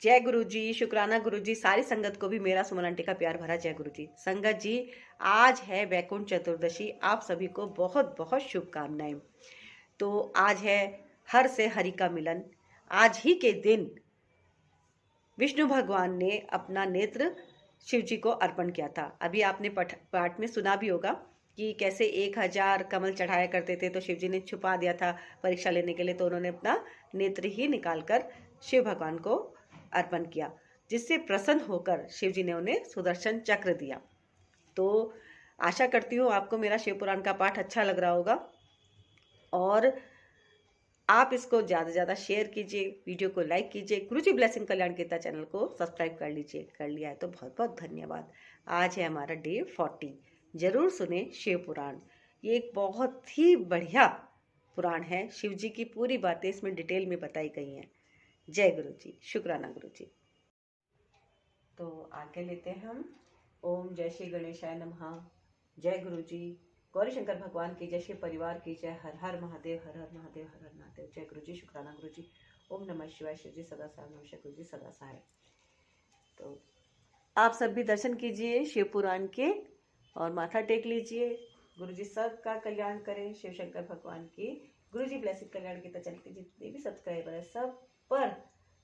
जय गुरु जी, शुक्राना गुरु जी, सारी संगत को भी मेरा सुमन आंटी का प्यार भरा जय गुरु जी। संगत जी, आज है वैकुंठ चतुर्दशी, आप सभी को बहुत बहुत शुभकामनाएं। तो आज है हर से हरि का मिलन। आज ही के दिन विष्णु भगवान ने अपना नेत्र शिव जी को अर्पण किया था। अभी आपने पाठ में सुना भी होगा कि कैसे 1000 कमल चढ़ाया करते थे, तो शिव जी ने छुपा दिया था परीक्षा लेने के लिए, तो उन्होंने अपना नेत्र ही निकालकर शिव भगवान को अर्पण किया, जिससे प्रसन्न होकर शिव जी ने उन्हें सुदर्शन चक्र दिया। तो आशा करती हूँ आपको मेरा शिव पुराण का पाठ अच्छा लग रहा होगा, और आप इसको ज़्यादा से ज़्यादा शेयर कीजिए, वीडियो को लाइक कीजिए। गुरुजी ब्लेसिंग कल्याण गीता चैनल को सब्सक्राइब कर लीजिए, कर लिया है तो बहुत बहुत धन्यवाद। आज है हमारा डे 40। जरूर सुने शिव पुराण, ये एक बहुत ही बढ़िया पुराण है। शिव जी की पूरी बातें इसमें डिटेल में बताई गई हैं। जय गुरु जी, शुक्राना गुरु जी। तो आगे लेते हैं हम। ओम जय श्री गणेशाय नमः। जय गुरु जी। गौरी शंकर भगवान की जय, शिव परिवार की जय। हर हर महादेव, हर हर महादेव, हर हर महादेव। जय गुरु जी, शुक्राना गुरु जी। ओम नमः शिवाय। शिव जी सदा सहाय, नमः गुरु जी सदा सहाय। तो आप सब भी दर्शन कीजिए शिव पुराण के और माथा टेक लीजिए। गुरु जी सब का कल्याण करें। शिव शंकर भगवान की गुरु जी ब्लेसिंग कल्याण गीता चैनल के जितने भी सब्सक्राइबर है सब पर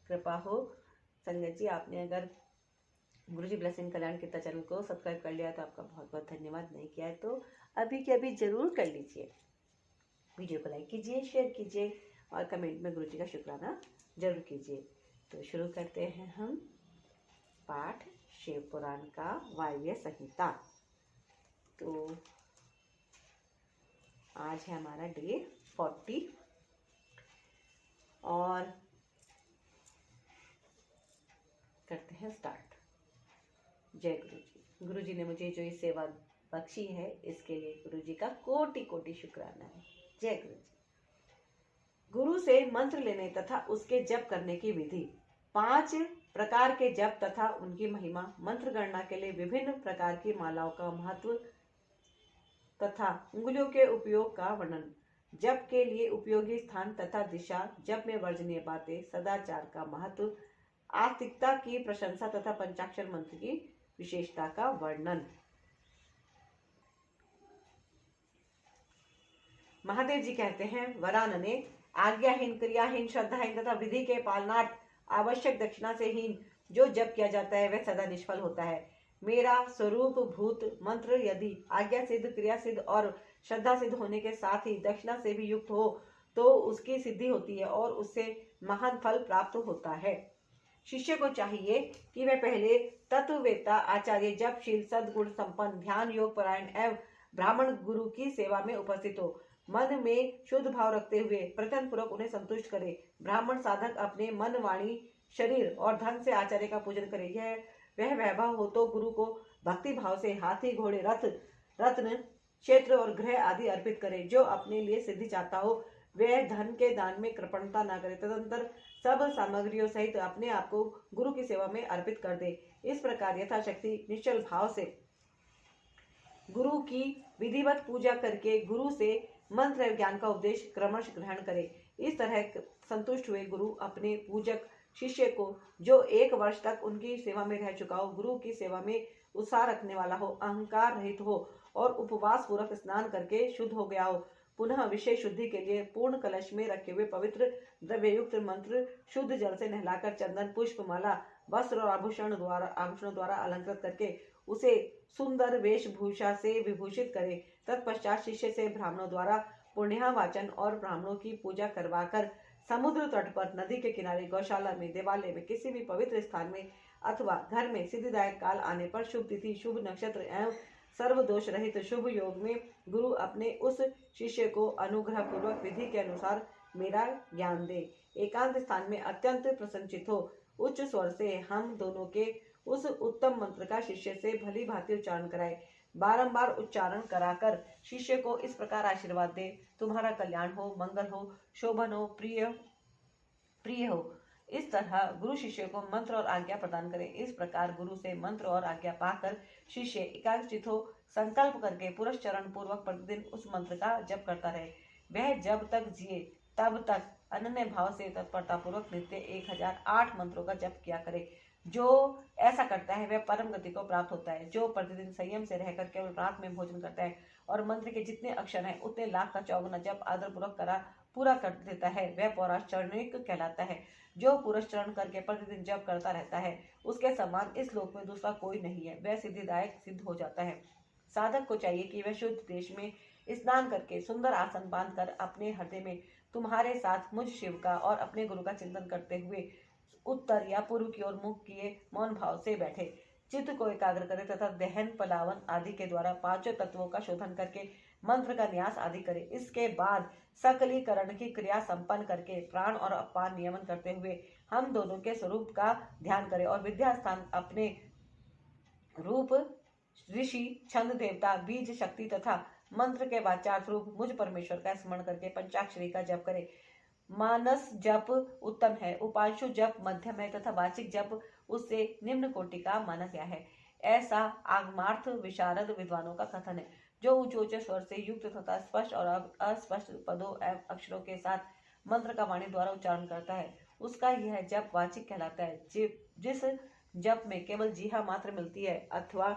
कृपा हो। संगत जी, आपने अगर गुरु जी ब्लेसिंग कल्याण गीता चैनल को सब्सक्राइब कर लिया तो आपका बहुत बहुत धन्यवाद। नहीं किया है तो अभी के अभी जरूर कर लीजिए। वीडियो को लाइक कीजिए, शेयर कीजिए और कमेंट में गुरु जी का शुक्राना जरूर कीजिए। तो शुरू करते हैं हम पाठ शिव पुराण का वायव्य संहिता। तो आज है हमारा डे 40 और करते हैं स्टार्ट। जय गुरु जी। गुरु जी ने मुझे जो ये सेवा बख्शी है, इसके लिए गुरु जी का कोटि कोटि शुक्राना है। जय गुरु जी। गुरु से मंत्र लेने तथा उसके जप करने की विधि। 5 प्रकार के जप तथा उनकी महिमा। मंत्र गणना के लिए विभिन्न प्रकार की मालाओं का महत्व तथा उंगलियों के उपयोग का वर्णन। जप के लिए उपयोगी स्थान तथा दिशा। जप में वर्जनीय बातें। सदाचार का महत्व। आस्तिकता की प्रशंसा तथा पंचाक्षर मंत्र की विशेषता का वर्णन। महादेव जी कहते हैं, वरानने, आज्ञाहीन, क्रियाहीन, श्रद्धाहीन तथा विधि के पालनार्थ आवश्यक दक्षिणा से हीन जो जप किया जाता है वह सदा निष्फल होता है। मेरा स्वरूप भूत मंत्र यदि आज्ञा सिद्ध, क्रिया सिद्ध और श्रद्धा सिद्ध होने के साथ ही दक्षिणा से भी युक्त हो तो उसकी सिद्धि होती है और उससे महान फल प्राप्त होता है। शिष्य को चाहिए कि वह पहले तत्ववेत्ता, आचार्य, जपशील, सद्गुण संपन्न, ध्यान योग परायण एवं ब्राह्मण गुरु की सेवा में उपस्थित हो। मन में शुद्ध भाव रखते हुए प्रयत्न पूर्वक उन्हें संतुष्ट करे। ब्राह्मण साधक अपने मन, वाणी, शरीर और धन से आचार्य का पूजन करे। यह वह वैभव हो तो गुरु को भक्ति भाव से हाथी, घोड़े, रथ, रत्न, क्षेत्र और ग्रह आदि अर्पित करे। जो अपने लिए सिद्धि चाहता हो वह धन के दान में कृपणता न करे, तदंतर सब सामग्रियों सहित अपने आप को गुरु की सेवा में अर्पित कर दे। इस प्रकार यथाशक्ति निश्चल भाव से गुरु की विधिवत पूजा करके गुरु से मंत्र ज्ञान का उपदेश क्रमश ग्रहण करे। इस तरह संतुष्ट हुए गुरु अपने पूजक शिष्य को, जो 1 वर्ष तक उनकी सेवा में रह चुका हो, गुरु की सेवा में उत्साह रखने वाला हो, अहंकार रहित हो और उपवास पूर्वक स्नान करके शुद्ध हो गया हो, पुनः विषय शुद्धि के लिए पूर्ण कलश में रखे हुए पवित्र द्रव्ययुक्त मंत्र शुद्ध जल से नहलाकर चंदन, पुष्प, माला, वस्त्र और आभूषणों द्वारा अलंकृत करके उसे सुंदर वेशभूषा से विभूषित करे। तत्पश्चात शिष्य से ब्राह्मणों द्वारा पुण्य वाचन और ब्राह्मणों की पूजा करवाकर समुद्र तट पर, नदी के किनारे, गौशाला में, देवालय में, किसी भी पवित्र स्थान में अथवा घर में सिद्धिदायक काल आने पर, शुभ तिथि, शुभ नक्षत्र एवं सर्व दोष रहित शुभ योग में गुरु अपने उस शिष्य को अनुग्रह पूर्वक विधि के अनुसार मेरा ज्ञान दे। एकांत स्थान में अत्यंत प्रसन्नचित हो उच्च स्वर से हम दोनों के उस उत्तम मंत्र का शिष्य से भली भांति उच्चारण कराए। बारंबार उच्चारण कराकर शिष्य को इस प्रकार आशीर्वाद दे, तुम्हारा कल्याण हो, मंगल हो, शोभन हो, प्रिय हो। इस तरह गुरु शिष्य को मंत्र और आज्ञा प्रदान करे। इस प्रकार गुरु से मंत्र और आज्ञा पाकर शिष्य एकाग्रचित हो संकल्प करके पुरस्चरण पूर्वक प्रतिदिन उस मंत्र का जप करता रहे। वह जब तक जिए तब तक अनन्य भाव से तत्परता पूर्वक नित्य 1008 मंत्रों का जप किया करे। जो ऐसा करता है वह परम गति को प्राप्त होता है। जो प्रतिदिन संयम से रहकर केवल रात में भोजन करता है और मंत्र के जितने अक्षर हैं उतने लाख का 54 जप आदर पूर्वक पूरा कर देता है, वह पौराचरणिक कहलाता है। जो पुरस्चरण करके प्रतिदिन जप करता रहता है उसके समान इस लोक में दूसरा कोई नहीं है, वह सिद्धिदायक सिद्ध हो जाता है। साधक को चाहिए कि वह शुद्ध देश में स्नान करके सुंदर आसन बांधकर अपने हृदय में तुम्हारे साथ मुझ शिव का और अपने गुरु का चिंतन करते हुए उत्तर या पूर्व की ओर मुख किए मौन भाव से बैठे। चित्त को एकाग्र करे तथा दहन, पलावन आदि के द्वारा पांचों तत्वों का शोधन करके मंत्र का न्यास आदि करे। इसके बाद सकलीकरण की क्रिया संपन्न करके प्राण और अपान नियमन करते हुए हम दोनों के स्वरूप का ध्यान करें और विद्या स्थान अपने रूप, ऋषि, छंद, देवता, बीज, शक्ति तथा मंत्र के वाचार्थ रूप मुझ परमेश्वर का स्मरण करके पंचाक्षरी का जप करे। मानस जप उत्तम है, उपांशु जप मध्यम है तथा वाचिक जप उससे निम्न कोटि का माना गया है। ऐसा आगमार्थ विशारद विद्वानों का कथन है। जो ऊंचे ऊंचे स्वर से युक्त तथा स्पष्ट और अस्पष्ट पदों एवं अक्षरों के साथ मंत्र का वाणी द्वारा उच्चारण करता है उसका यह जप वाचिक कहलाता है। जिस जप में केवल जीहा मात्र मिलती है अथवा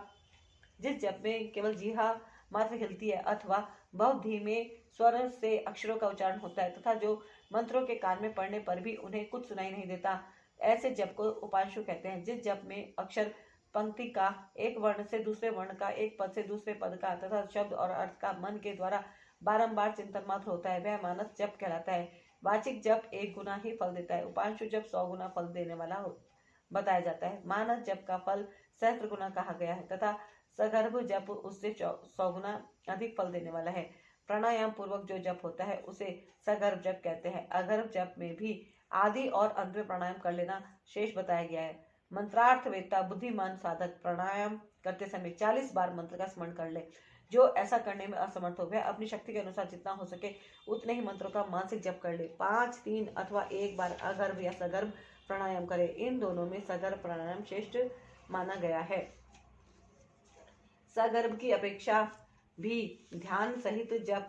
जिस जप में केवल जीहा मात्र हिलती है अथवा बहुत धीमे स्वर से अक्षरों का उच्चारण होता है तथा जो मंत्रों के कान में पड़ने पर भी उन्हें कुछ सुनाई नहीं देता, ऐसे जप को उपांशु कहते हैं। जिस जप में अक्षर पंक्ति का एक वर्ण से दूसरे वर्ण का, एक पद से दूसरे पद का तथा शब्द और अर्थ का मन के द्वारा बारंबार चिंतन मात्र होता है वह मानस जप कहलाता है। वाचिक जप 1 गुना ही फल देता है, उपांशु जप 100 गुना फल देने वाला बताया जाता है। मानस जप का फल सहस्त्र गुना कहा गया है तथा सगर्भ जप उससे 100 गुना अधिक फल देने वाला है। प्राणायाम पूर्वक जो जप होता है उसे सगर्भ जप कहते हैं। अगर्भ जप में भी आदि और अंत में प्राणायाम कर लेना शेष बताया गया है। मंत्रार्थ वेत्ता बुद्धिमान साधक प्राणायाम करते समय 40 बार मंत्र का स्मरण कर ले। जो ऐसा करने में असमर्थ हो वह अपनी शक्ति के अनुसार जितना हो सके उतने ही मंत्रों का मानसिक जप कर ले। 5, 3 अथवा 1 बार अगर्भ या सगर्भ प्राणायाम करे। इन दोनों में सगर्भ प्राणायाम श्रेष्ठ माना गया है। सगर्भ की अपेक्षा भी ध्यान सहित जप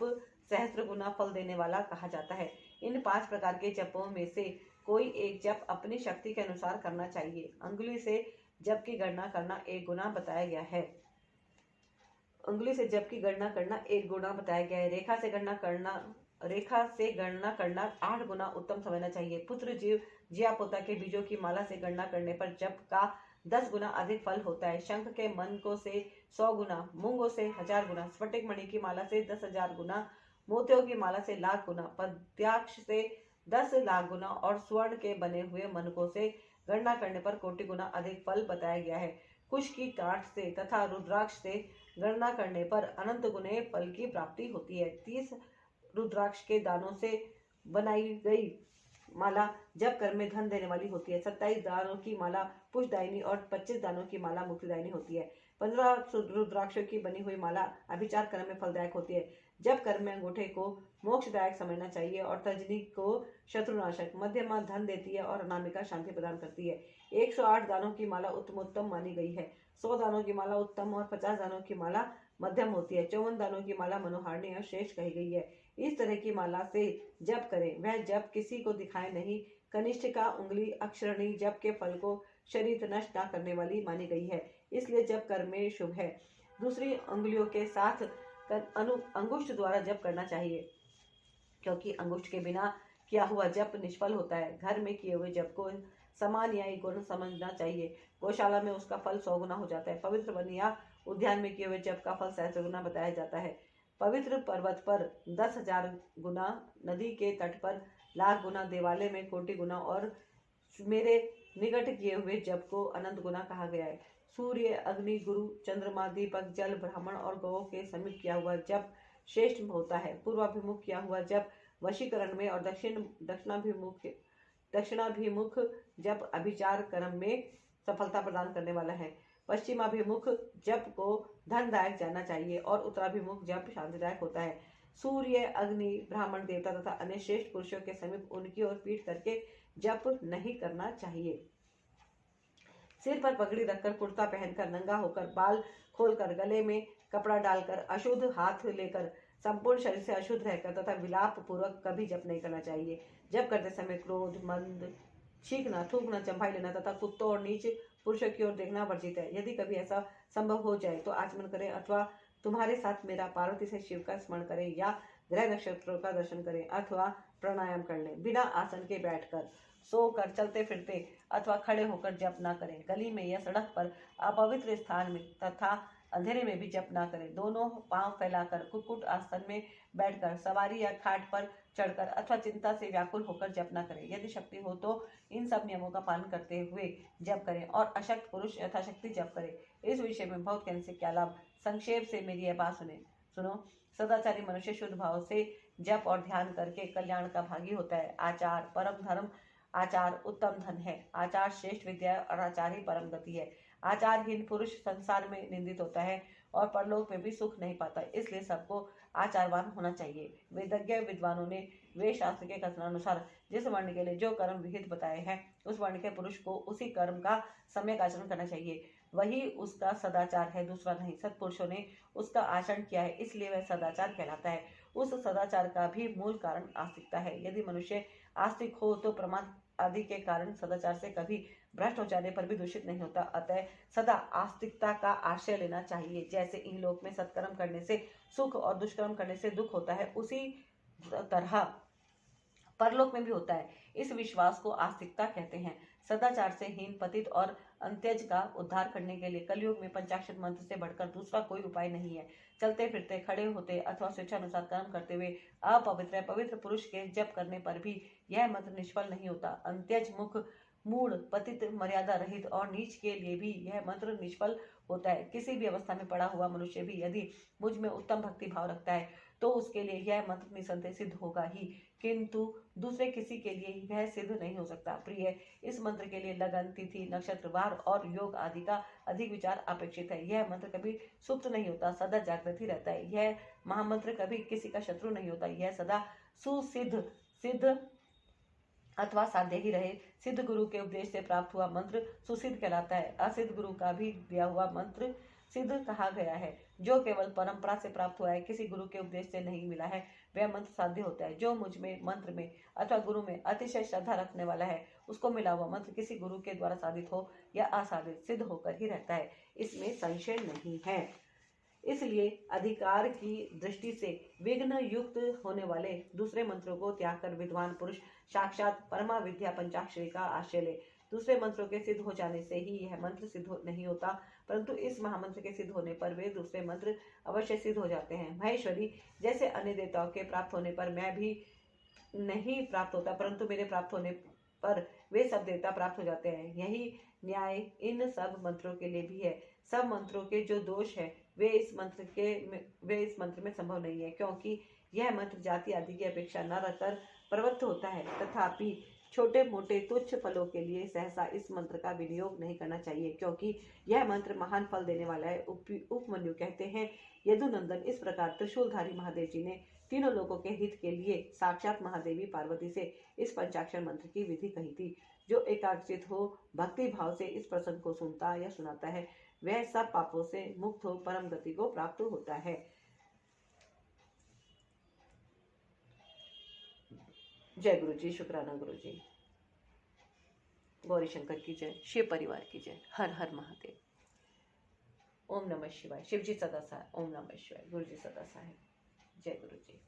सहस्त्र गुना फल देने वाला कहा जाता है। इन 5 प्रकार के जपों में से कोई एक जप अपनी शक्ति के अनुसार करना चाहिए। अंगुली से जप की गणना करना 1 गुना बताया गया है। अंगुली से जप की गणना करना 1 गुना बताया गया है। रेखा से गणना करना 8 गुना उत्तम समझना चाहिए। पुत्र जीव जिया पोता के बीजों की माला से गणना करने पर जप का 10 गुना अधिक फल होता है। शंख के मनकों से 100 गुना, मूंगों से 1000 गुना, स्फटिक मणि की माला से 10,000 गुना, मोतियों की माला से लाख गुना, पद्याक्ष से 10 लाख गुना और स्वर्ण के बने हुए मनकों से गणना करने पर कोटि गुना अधिक फल बताया गया है। कुश की काठ से तथा रुद्राक्ष से गणना करने पर अनंत गुने फल की प्राप्ति होती है। 30 रुद्राक्ष के दानों से बनाई गई माला जप कर्म में धन देने वाली होती है। 27 दानों की माला पुष्टदायिनी और 25 दानों की माला मुक्तिदायिनी होती है। 15 रुद्राक्षों की बनी हुई माला अभिचार कर्म में फलदायक होती है। जब कर्म में अंगूठे को मोक्षदायक समझना चाहिए और तर्जनी को शत्रुनाशक, मध्यमा धन देती है और अनामिका शांति प्रदान करती है। 108 दानों की माला उत्तमोत्तम मानी गई है। 100 दानों की माला उत्तम और 50 दानों की माला मध्यम होती है। 54 दानों की माला मनोहारिणी और श्रेष्ठ कही गई है। इस तरह की माला से जप करें। वह जप किसी को दिखाए नहीं। कनिष्ठ का उंगली अक्षरणी जप के फल को शरीर नष्ट न करने वाली मानी गई है, इसलिए जप कर्म में शुभ है। दूसरी उंगलियों के साथ अंगुष्ठ द्वारा जप करना चाहिए, क्योंकि अंगुष्ठ के बिना किया हुआ जप निष्फल होता है। घर में किए हुए जप को समान या गुण समझना चाहिए। गौशाला में उसका फल 100 गुना हो जाता है। पवित्र वन या उद्यान में किए हुए जप का फल सहस्त्र गुना बताया जाता है। पवित्र पर्वत पर 10,000 गुना, नदी के तट पर लाख गुना, देवालय में कोटि गुना और मेरे निकट किए हुए जप को अनंत गुना कहा गया है। सूर्य, अग्नि, गुरु, चंद्रमा, दीपक, जल, ब्राह्मण और गौ के समीप किया हुआ जप श्रेष्ठ होता है। पूर्वाभिमुख किया हुआ जप वशीकरण में और दक्षिणाभिमुख जप अभिचार कर्म में सफलता प्रदान करने वाला है। पश्चिमाभिमुख जप को धनदायक जानना चाहिए और उत्तराभिमुख जप शांतिदायक होता है। सूर्य, अग्नि, ब्राह्मण, देवता तथा अन्य श्रेष्ठ पुरुषों के समीप उनकी ओर पीठ करके जप नहीं करना चाहिए। सिर पर पगड़ी रखकर, कुर्ता पहनकर, नंगा होकर, बाल खोलकर, गले में कपड़ा डालकर, अशुद्ध हाथ लेकर, संपूर्ण शरीर से अशुद्ध रहकर तथा विलाप पूर्वक कभी जप नहीं करना चाहिए। जप करते समय क्रोध, मंद, छींकना, थूकना, चंभाई लेना तथा कुत्तों और नीच पुरुषों की ओर देखना वर्जित है। यदि कभी ऐसा संभव हो जाए तो आचमन करें अथवा तुम्हारे साथ मेरा पार्वती से शिव का स्मरण करें या ग्रह नक्षत्रों का दर्शन करें अथवा प्राणायाम कर लें। बिना आसन के बैठकर, सोकर, चलते फिरते अथवा खड़े होकर जप न करें। गली में या सड़क पर, अपवित्र स्थान में तथा अंधेरे में भी जप न करें। दोनों पांव फैलाकर कुक्कुट आसन में बैठकर, सवारी या खाट पर चढ़कर अथवा चिंता से व्याकुल होकर जप न करें। यदि शक्ति हो तो इन सब नियमों का पालन करते हुए जप करें और अशक्त पुरुष यथाशक्ति जप करें। इस विषय में बहुत कहने से क्या लाभ, संक्षेप से मेरी यह बात सुनो। सदाचारी मनुष्य शुद्ध भाव से जप और ध्यान करके कल्याण का भागी होता है। आचार परम धर्म, आचार उत्तम धन है। आचार श्रेष्ठ विद्या और आचार ही परम गति है। आचारहीन पुरुष संसार में निंदित होता है और परलोक में भी सुख नहीं पाता। इसलिए सबको आचारवान होना चाहिए। वेदज्ञ विद्वानों ने वेद शास्त्र के कथनानुसार जिस वर्ण के लिए जो कर्म विहित बताए हैं, उस वर्ण के पुरुष को उसी कर्म का सम्यक आचरण करना चाहिए। वही उसका सदाचार है, दूसरा नहीं। सत्पुरुषों ने उसका आचरण किया है, इसलिए वह सदाचार कहलाता है। उस सदाचार का भी मूल कारण आस्तिकता है। यदि मनुष्य आस्तिक हो तो प्रमाद आदि के कारण सदाचार से कभी भ्रष्ट हो जाने पर भी दूषित नहीं होता। अतः सदा आस्तिकता का आश्रय लेना चाहिए। जैसे इहलोक में सत्कर्म करने से सुख और दुष्कर्म करने से दुख होता है, उसी तरह परलोक में भी होता है। इस विश्वास को आस्तिकता कहते हैं। सदाचार से हीन, पतित और अंत्यज का उद्धार करने के लिए कलयुग में पंचाक्षर मंत्र से बढ़कर दूसरा कोई उपाय नहीं है। चलते फिरते, खड़े होते अथवा स्वेच्छानुसार कर्म करते हुए अपवित्र पवित्र पुरुष के जप करने पर भी यह मंत्र निष्फल नहीं होता। अंत्यज, मुख, मूढ़, पतित, मर्यादा रहित और नीच के लिए भी यह मंत्र निष्फल होता है। किसी भी अवस्था में पड़ा हुआ मनुष्य भी यदि मुझ में उत्तम भक्ति भाव रखता है तो उसके लिए यह मंत्र निसंदेह सिद्ध होगा ही, किंतु दूसरे किसी के लिए वह सिद्ध नहीं हो सकता। प्रिय, इस मंत्र के लिए लगन, तिथि, नक्षत्र, वार और योग आदि का अधिक विचार अपेक्षित है। यह मंत्र कभी सुप्त नहीं होता, सदा जागृत ही रहता है। यह महामंत्र कभी किसी का शत्रु नहीं होता। यह सदा सुसिद्ध, सिद्ध अथवा साध्य ही रहे। सिद्ध गुरु के उपदेश से प्राप्त हुआ मंत्र सुसिद्ध कहलाता है। असिद्ध गुरु का भी दिया हुआ मंत्र सिद्ध कहा गया है। जो केवल परंपरा से प्राप्त हुआ है, किसी गुरु के उपदेश से नहीं मिला है, वह मंत्र साध्य होता है। जो मुझ में, मंत्र में अथवा गुरु में अतिशय श्रद्धा रखने वाला है, उसको मिला हुआ मंत्र किसी गुरु के द्वारा साधित हो या असाधित सिद्ध होकर ही रहता है, इसमें संशय नहीं है। इसलिए अधिकार की दृष्टि से विघ्न युक्त होने वाले दूसरे मंत्रों को त्याग कर विद्वान पुरुष साक्षात परमा विद्या पंचाक्षरी का आश्रय ले। दूसरे मंत्रों के सिद्ध हो जाने से ही यह मंत्र सिद्ध नहीं होता, परंतु इस महामंत्र के सिद्ध होने पर वे दूसरे मंत्र अवश्य सिद्ध हो जाते हैं। महेश्वरी, जैसे अन्य देवताओं के प्राप्त होने पर मैं भी नहीं प्राप्त होता, परंतु मेरे प्राप्त होने पर वे सब देवता प्राप्त हो जाते हैं, यही न्याय इन सब मंत्रों के लिए भी है। सब मंत्रों के जो दोष है वे इस मंत्र में संभव नहीं है, क्योंकि यह मंत्र जाति आदि की अपेक्षा न रखकर प्रवृत्त होता है। तथापि छोटे मोटे तुच्छ फलों के लिए सहसा इस मंत्र का विनियोग नहीं करना चाहिए, क्योंकि यह मंत्र महान फल देने वाला है। उपमन्यु कहते हैं, यदुनंदन, इस प्रकार त्रिशूलधारी महादेव जी ने तीनों लोगों के हित के लिए साक्षात महादेवी पार्वती से इस पंचाक्षर मंत्र की विधि कही थी। जो एकाग्रचित हो, भक्ति भाव से इस प्रसंग को सुनता या सुनाता है, वह सब पापों से मुक्त हो परम गति को प्राप्त होता है। जय गुरु जी, शुक्राना गुरु जी। गौरी शंकर की जय, शिव परिवार की जय। हर हर महादेव। ओम नमः शिवाय। शिव जी सदा सहाय। ओम नमः शिवाय। गुरु जी सदा सहाय। जय गुरु जी।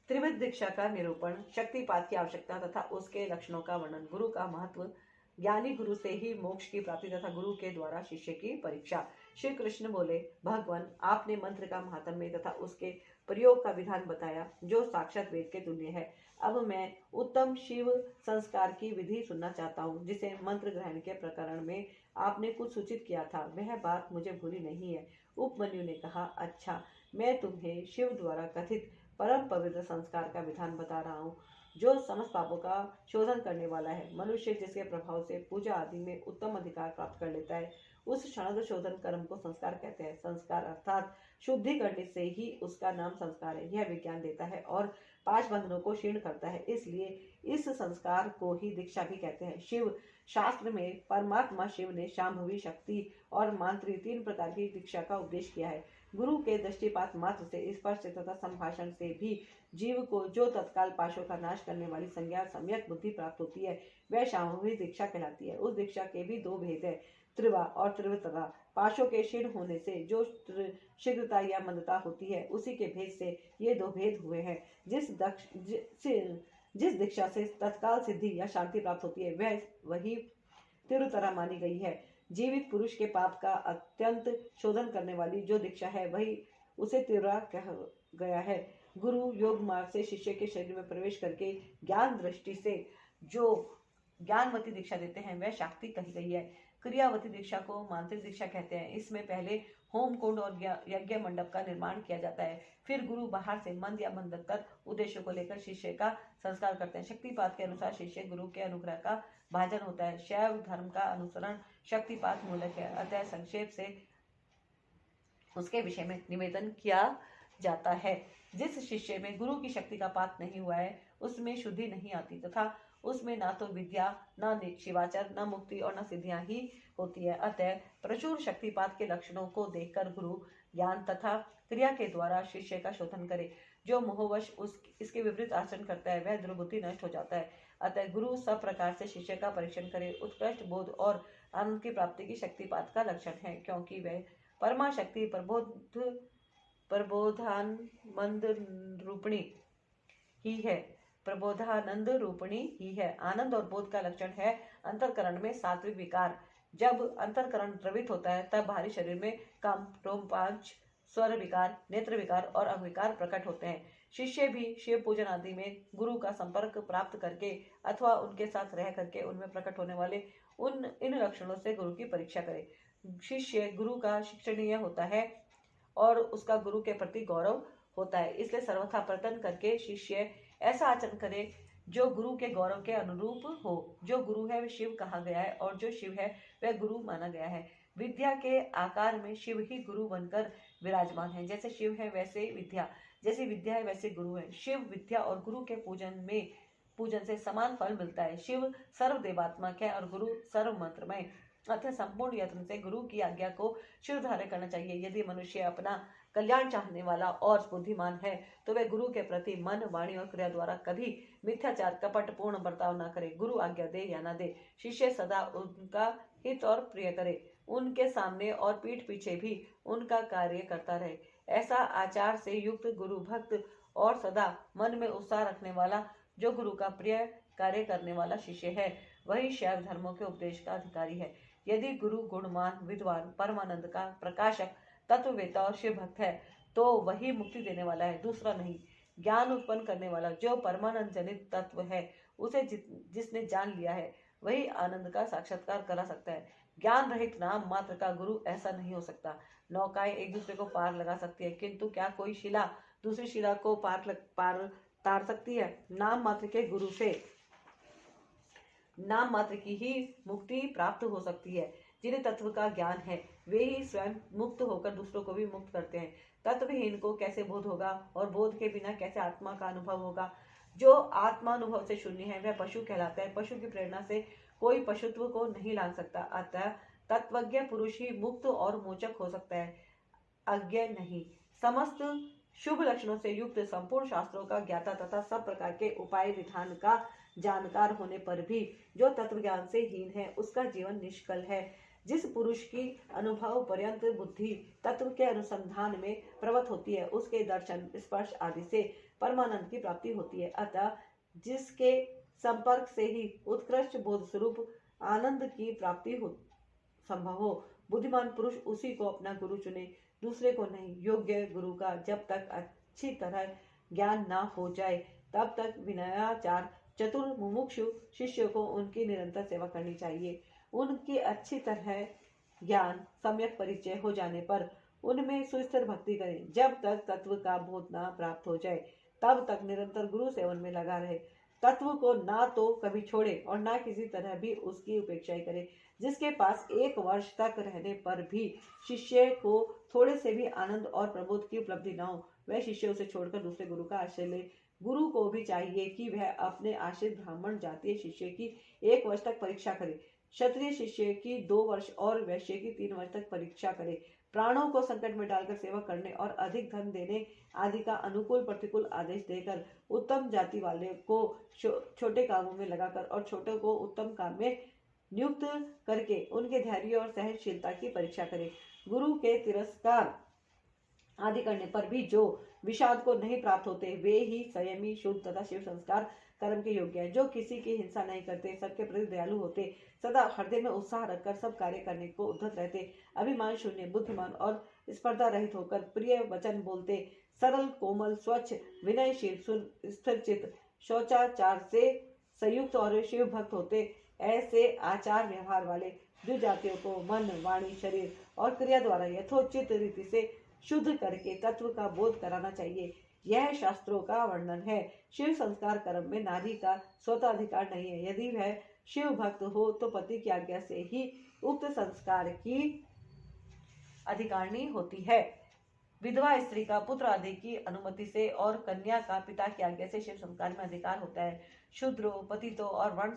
त्रिविध दीक्षा का निरूपण, शक्तिपात की आवश्यकता तथा उसके लक्षणों का वर्णन, गुरु का महत्व, ज्ञानी गुरु से ही मोक्ष की प्राप्ति तथा गुरु के द्वारा शिष्य की परीक्षा। श्री कृष्ण बोले, भगवान, आपने मंत्र का महात्म्य तथा उसके प्रयोग का विधान बताया, जो साक्षात वेद के तुल्य है। अब मैं उत्तम शिव संस्कार की विधि सुनना चाहता हूँ, जिसे मंत्र ग्रहण के प्रकरण में आपने कुछ सूचित किया था। वह बात मुझे भूली नहीं है। उपमन्यु ने कहा, अच्छा, मैं तुम्हें शिव द्वारा कथित परम पवित्र संस्कार का विधान बता रहा हूँ, जो समस्त पापों का शोधन करने वाला है। मनुष्य जिसके प्रभाव से पूजा आदि में उत्तम अधिकार प्राप्त कर लेता है, उस क्षण शोधन कर्म को संस्कार कहते हैं। संस्कार अर्थात शुद्धि करने से ही उसका नाम संस्कार है। यह विज्ञान देता है और 5 बंधनों को क्षीण करता है, इसलिए इस संस्कार को ही दीक्षा भी कहते हैं। शिव शास्त्र में परमात्मा शिव ने शांभवी, शक्ति और मांत्री 3 प्रकार की दीक्षा का उपदेश किया है। गुरु के दृष्टिपात मात्र से, स्पर्श तथा संभाषण से भी जीव को जो तत्काल पाशों का नाश करने वाली संज्ञा सम्यक बुद्धि प्राप्त होती है, वह सामूहिक दीक्षा कहलाती है। उस दीक्षा के भी दो भेद है, त्रिवा और त्रिवतरा। पाशों के क्षीण होने से जो शीघ्रता या मंदता होती है, उसी के भेद से ये दो भेद हुए हैं। जिस दीक्षा से तत्काल सिद्धि या शांति प्राप्त होती है, वह वही तीव्रतरा मानी गई है। जीवित पुरुष के पाप का अत्यंत शोधन करने वाली जो दीक्षा है, वही उसे तीव्र कहा गया है। गुरु योग मार्ग से शिष्य के शरीर में प्रवेश करके ज्ञान दृष्टि से जो ज्ञानवती दीक्षा देते हैं, वह शाक्ति कही गई है। क्रियावती दीक्षा को मांत्रिक दीक्षा कहते हैं। इसमें पहले होम कुंड और यज्ञ मंडप का निर्माण किया जाता है, फिर गुरु बाहर से मंद या मंदतर उद्देश्यों को लेकर शिष्य का संस्कार करते हैं। शक्तिपात के अनुसार शिष्य गुरु के अनुग्रह का भाजन होता है। शैव धर्म का अनुसरण शक्तिपात मूलक है, अतः संक्षेप से उसके विषय में निवेदन किया जाता है। जिस शिष्य में गुरु की शक्ति का पात नहीं हुआ है, उसमें शुद्धि नहीं आती तथा उसमें ना तो विद्या, न शिवाचार, न मुक्ति और न सिद्धियां ही होती है। अतः प्रचुर शक्तिपात के लक्षणों को देखकर गुरु ज्ञान तथा क्रिया के द्वारा शिष्य का शोधन करे। जो मोहवश इसके विपरीत आचरण करता है, वह दुर्बुद्धि नष्ट हो जाता है। अतः गुरु सब प्रकार से शिष्य का परीक्षण करे। उत्कृष्ट बोध और आनंद की प्राप्ति की शक्तिपात का लक्षण है, क्योंकि वह परमा शक्ति प्रबोधानंद रूपिणी ही है। प्रबोधानंद रूपिणी ही है। आनंद और बोध का लक्षण है अंतरकरण में सात्विक विकार। जब अंतरकरण द्रवित होता है, तब बाहरी शरीर में काम, रोमपांच, स्वर विकार, नेत्र विकार और अविकार प्रकट होते हैं। शिष्य भी शिव पूजन आदि में गुरु का संपर्क प्राप्त करके अथवा उनके साथ रह करके उनमें प्रकट होने वाले इन लक्षणों से गुरु की परीक्षा करे। शिष्य गुरु का शिक्षणीय होता है और उसका गुरु के प्रति गौरव होता है, इसलिए सर्वथा प्रयत्न करके शिष्य ऐसा आचरण करे जो गुरु के गौरव के अनुरूप हो। जो गुरु है वह शिव कहा गया है और जो शिव है वह गुरु माना गया है। विद्या के आकार में शिव ही गुरु बनकर विराजमान है। जैसे शिव है वैसे विद्या, जैसे विद्या है वैसे गुरु है। शिव विद्या और गुरु के पूजन से समान फल मिलता है। शिव सर्वदेवात्मक है और गुरु सर्व मंत्रमय। अतः संपूर्ण यत्न से गुरु की आज्ञा को शिरोधार्य करना चाहिए। यदि मनुष्य अपना कल्याण चाहने वाला और बुद्धिमान है, तो वह गुरु के प्रति मन, वाणी और क्रिया द्वारा कभी मिथ्याचार, कपट पूर्ण बर्ताव न करे। गुरु आज्ञा दे या न दे, शिष्य सदा उनका हित और प्रिय करे। उनके सामने और पीठ पीछे भी उनका कार्य करता रहे। ऐसा आचार से युक्त गुरु भक्त और सदा मन में उत्साह रखने वाला, जो गुरु का प्रिय कार्य करने वाला शिष्य है, वही शैव धर्मों के उपदेश का अधिकारी है। यदि गुरु गुणवान, विद्वान, परमानंद का प्रकाशक, तत्ववेता और शिव भक्त है, तो वही मुक्ति देने वाला है, दूसरा नहीं। ज्ञान उत्पन्न करने वाला जो परमानंद जनित तत्व है, उसे जिसने जान लिया है, वही आनंद का साक्षात्कार करा सकता है। ज्ञान रहित नाम मात्र का गुरु ऐसा नहीं हो सकता। नौकाएं एक दूसरे को पार लगा सकती है, किंतु क्या कोई शिला दूसरी शिला को पार तार सकती है? नाम मात्र की ही मुक्ति प्राप्त हो सकती है। जिन्हें तत्व का ज्ञान है, वे ही स्वयं मुक्त होकर दूसरों को भी मुक्त करते हैं। तत्वहीन को कैसे बोध होगा और बोध के बिना कैसे आत्मा का अनुभव होगा? जो आत्मानुभव से शून्य है, वह पशु कहलाता है। पशु की प्रेरणा से कोई पशुत्व को नहीं लांघ सकता। अतः तत्वज्ञ पुरुष ही मुक्त और मोचक हो सकता है, अज्ञ नहीं। समस्त शुभ लक्षणों से युक्त, संपूर्ण शास्त्रों का ज्ञाता तथा सब प्रकार के उपाय विधान का जानकार होने पर भी जो तत्व ज्ञान से हीन है, उसका जीवन निष्कल है। जिस पुरुष की अनुभव पर्यंत बुद्धि तत्व के अनुसंधान में प्रवृत्त होती है, उसके दर्शन, स्पर्श आदि से परमानंद की प्राप्ति होती है। अतः जिसके संपर्क से ही उत्कृष्ट बोध स्वरूप आनंद की प्राप्ति संभव हो, बुद्धिमान पुरुष उसी को अपना गुरु चुने, दूसरे को नहीं। योग्य गुरु का जब तक अच्छी तरह ज्ञान ना हो जाए, तब तक विनयाचार चतुर मुमुक्षु शिष्य को उनकी निरंतर सेवा करनी चाहिए। उनकी अच्छी तरह ज्ञान सम्यक परिचय हो जाने पर उनमें सुस्थिर भक्ति करें। जब तक तत्व का बोध ना प्राप्त हो जाए, तब तक निरंतर गुरु सेवन में लगा रहे। तत्व को ना तो कभी छोड़े और ना किसी तरह भी उसकी उपेक्षा करे। जिसके पास 1 वर्ष तक रहने पर भी शिष्य को थोड़े से भी आनंद और प्रबोध की उपलब्धि न हो, वह शिष्य उसे छोड़कर दूसरे गुरु का आश्रय ले। गुरु को भी चाहिए कि वह अपने आश्रित ब्राह्मण जातीय शिष्य की 1 वर्ष तक परीक्षा करे, क्षत्रिय शिष्य की 2 वर्ष और वैश्य की 3 वर्ष तक परीक्षा करे। प्राणों को संकट में डालकर सेवा करने और अधिक धन देने आदि का अनुकूल प्रतिकूल आदेश देकर उत्तम जाति वाले को छोटे कामों में लगाकर और छोटे को उत्तम काम में नियुक्त करके उनके धैर्य और सहनशीलता की परीक्षा करे। गुरु के तिरस्कार आदि करने पर भी जो विषाद को नहीं प्राप्त होते वे ही संयमी, शुद्ध तथा शिव संस्कार कर्म के योग्य है। जो किसी की हिंसा नहीं करते, सबके प्रति दयालु होते, सदा हृदय में उत्साह रखकर सब कार्य करने को उद्धत रहते, अभिमान शून्य, बुद्धिमान और स्पर्धा रहित होकर प्रिय वचन बोलते, सरल, कोमल, स्वच्छ, विनयशील, स्थिरचित, शौचाचार से संयुक्त और शिव भक्त होते, ऐसे आचार व्यवहार वाले जो जातियों को मन, वाणी, शरीर और क्रिया द्वारा यथोचित रीति से शुद्ध करके तत्व का बोध कराना चाहिए। यह शास्त्रों का वर्णन है। शिव संस्कार कर्म में नारी का स्वतः अधिकार नहीं है। यदि वह शिव भक्त हो तो पति की आज्ञा से ही उक्त संस्कार की अधिकारिणी होती है। विधवा स्त्री का पुत्र आदि की अनुमति से और कन्या का पिता की आज्ञा से शिव संस्कार में अधिकार होता है। शूद्रों, पतितों और वर्ण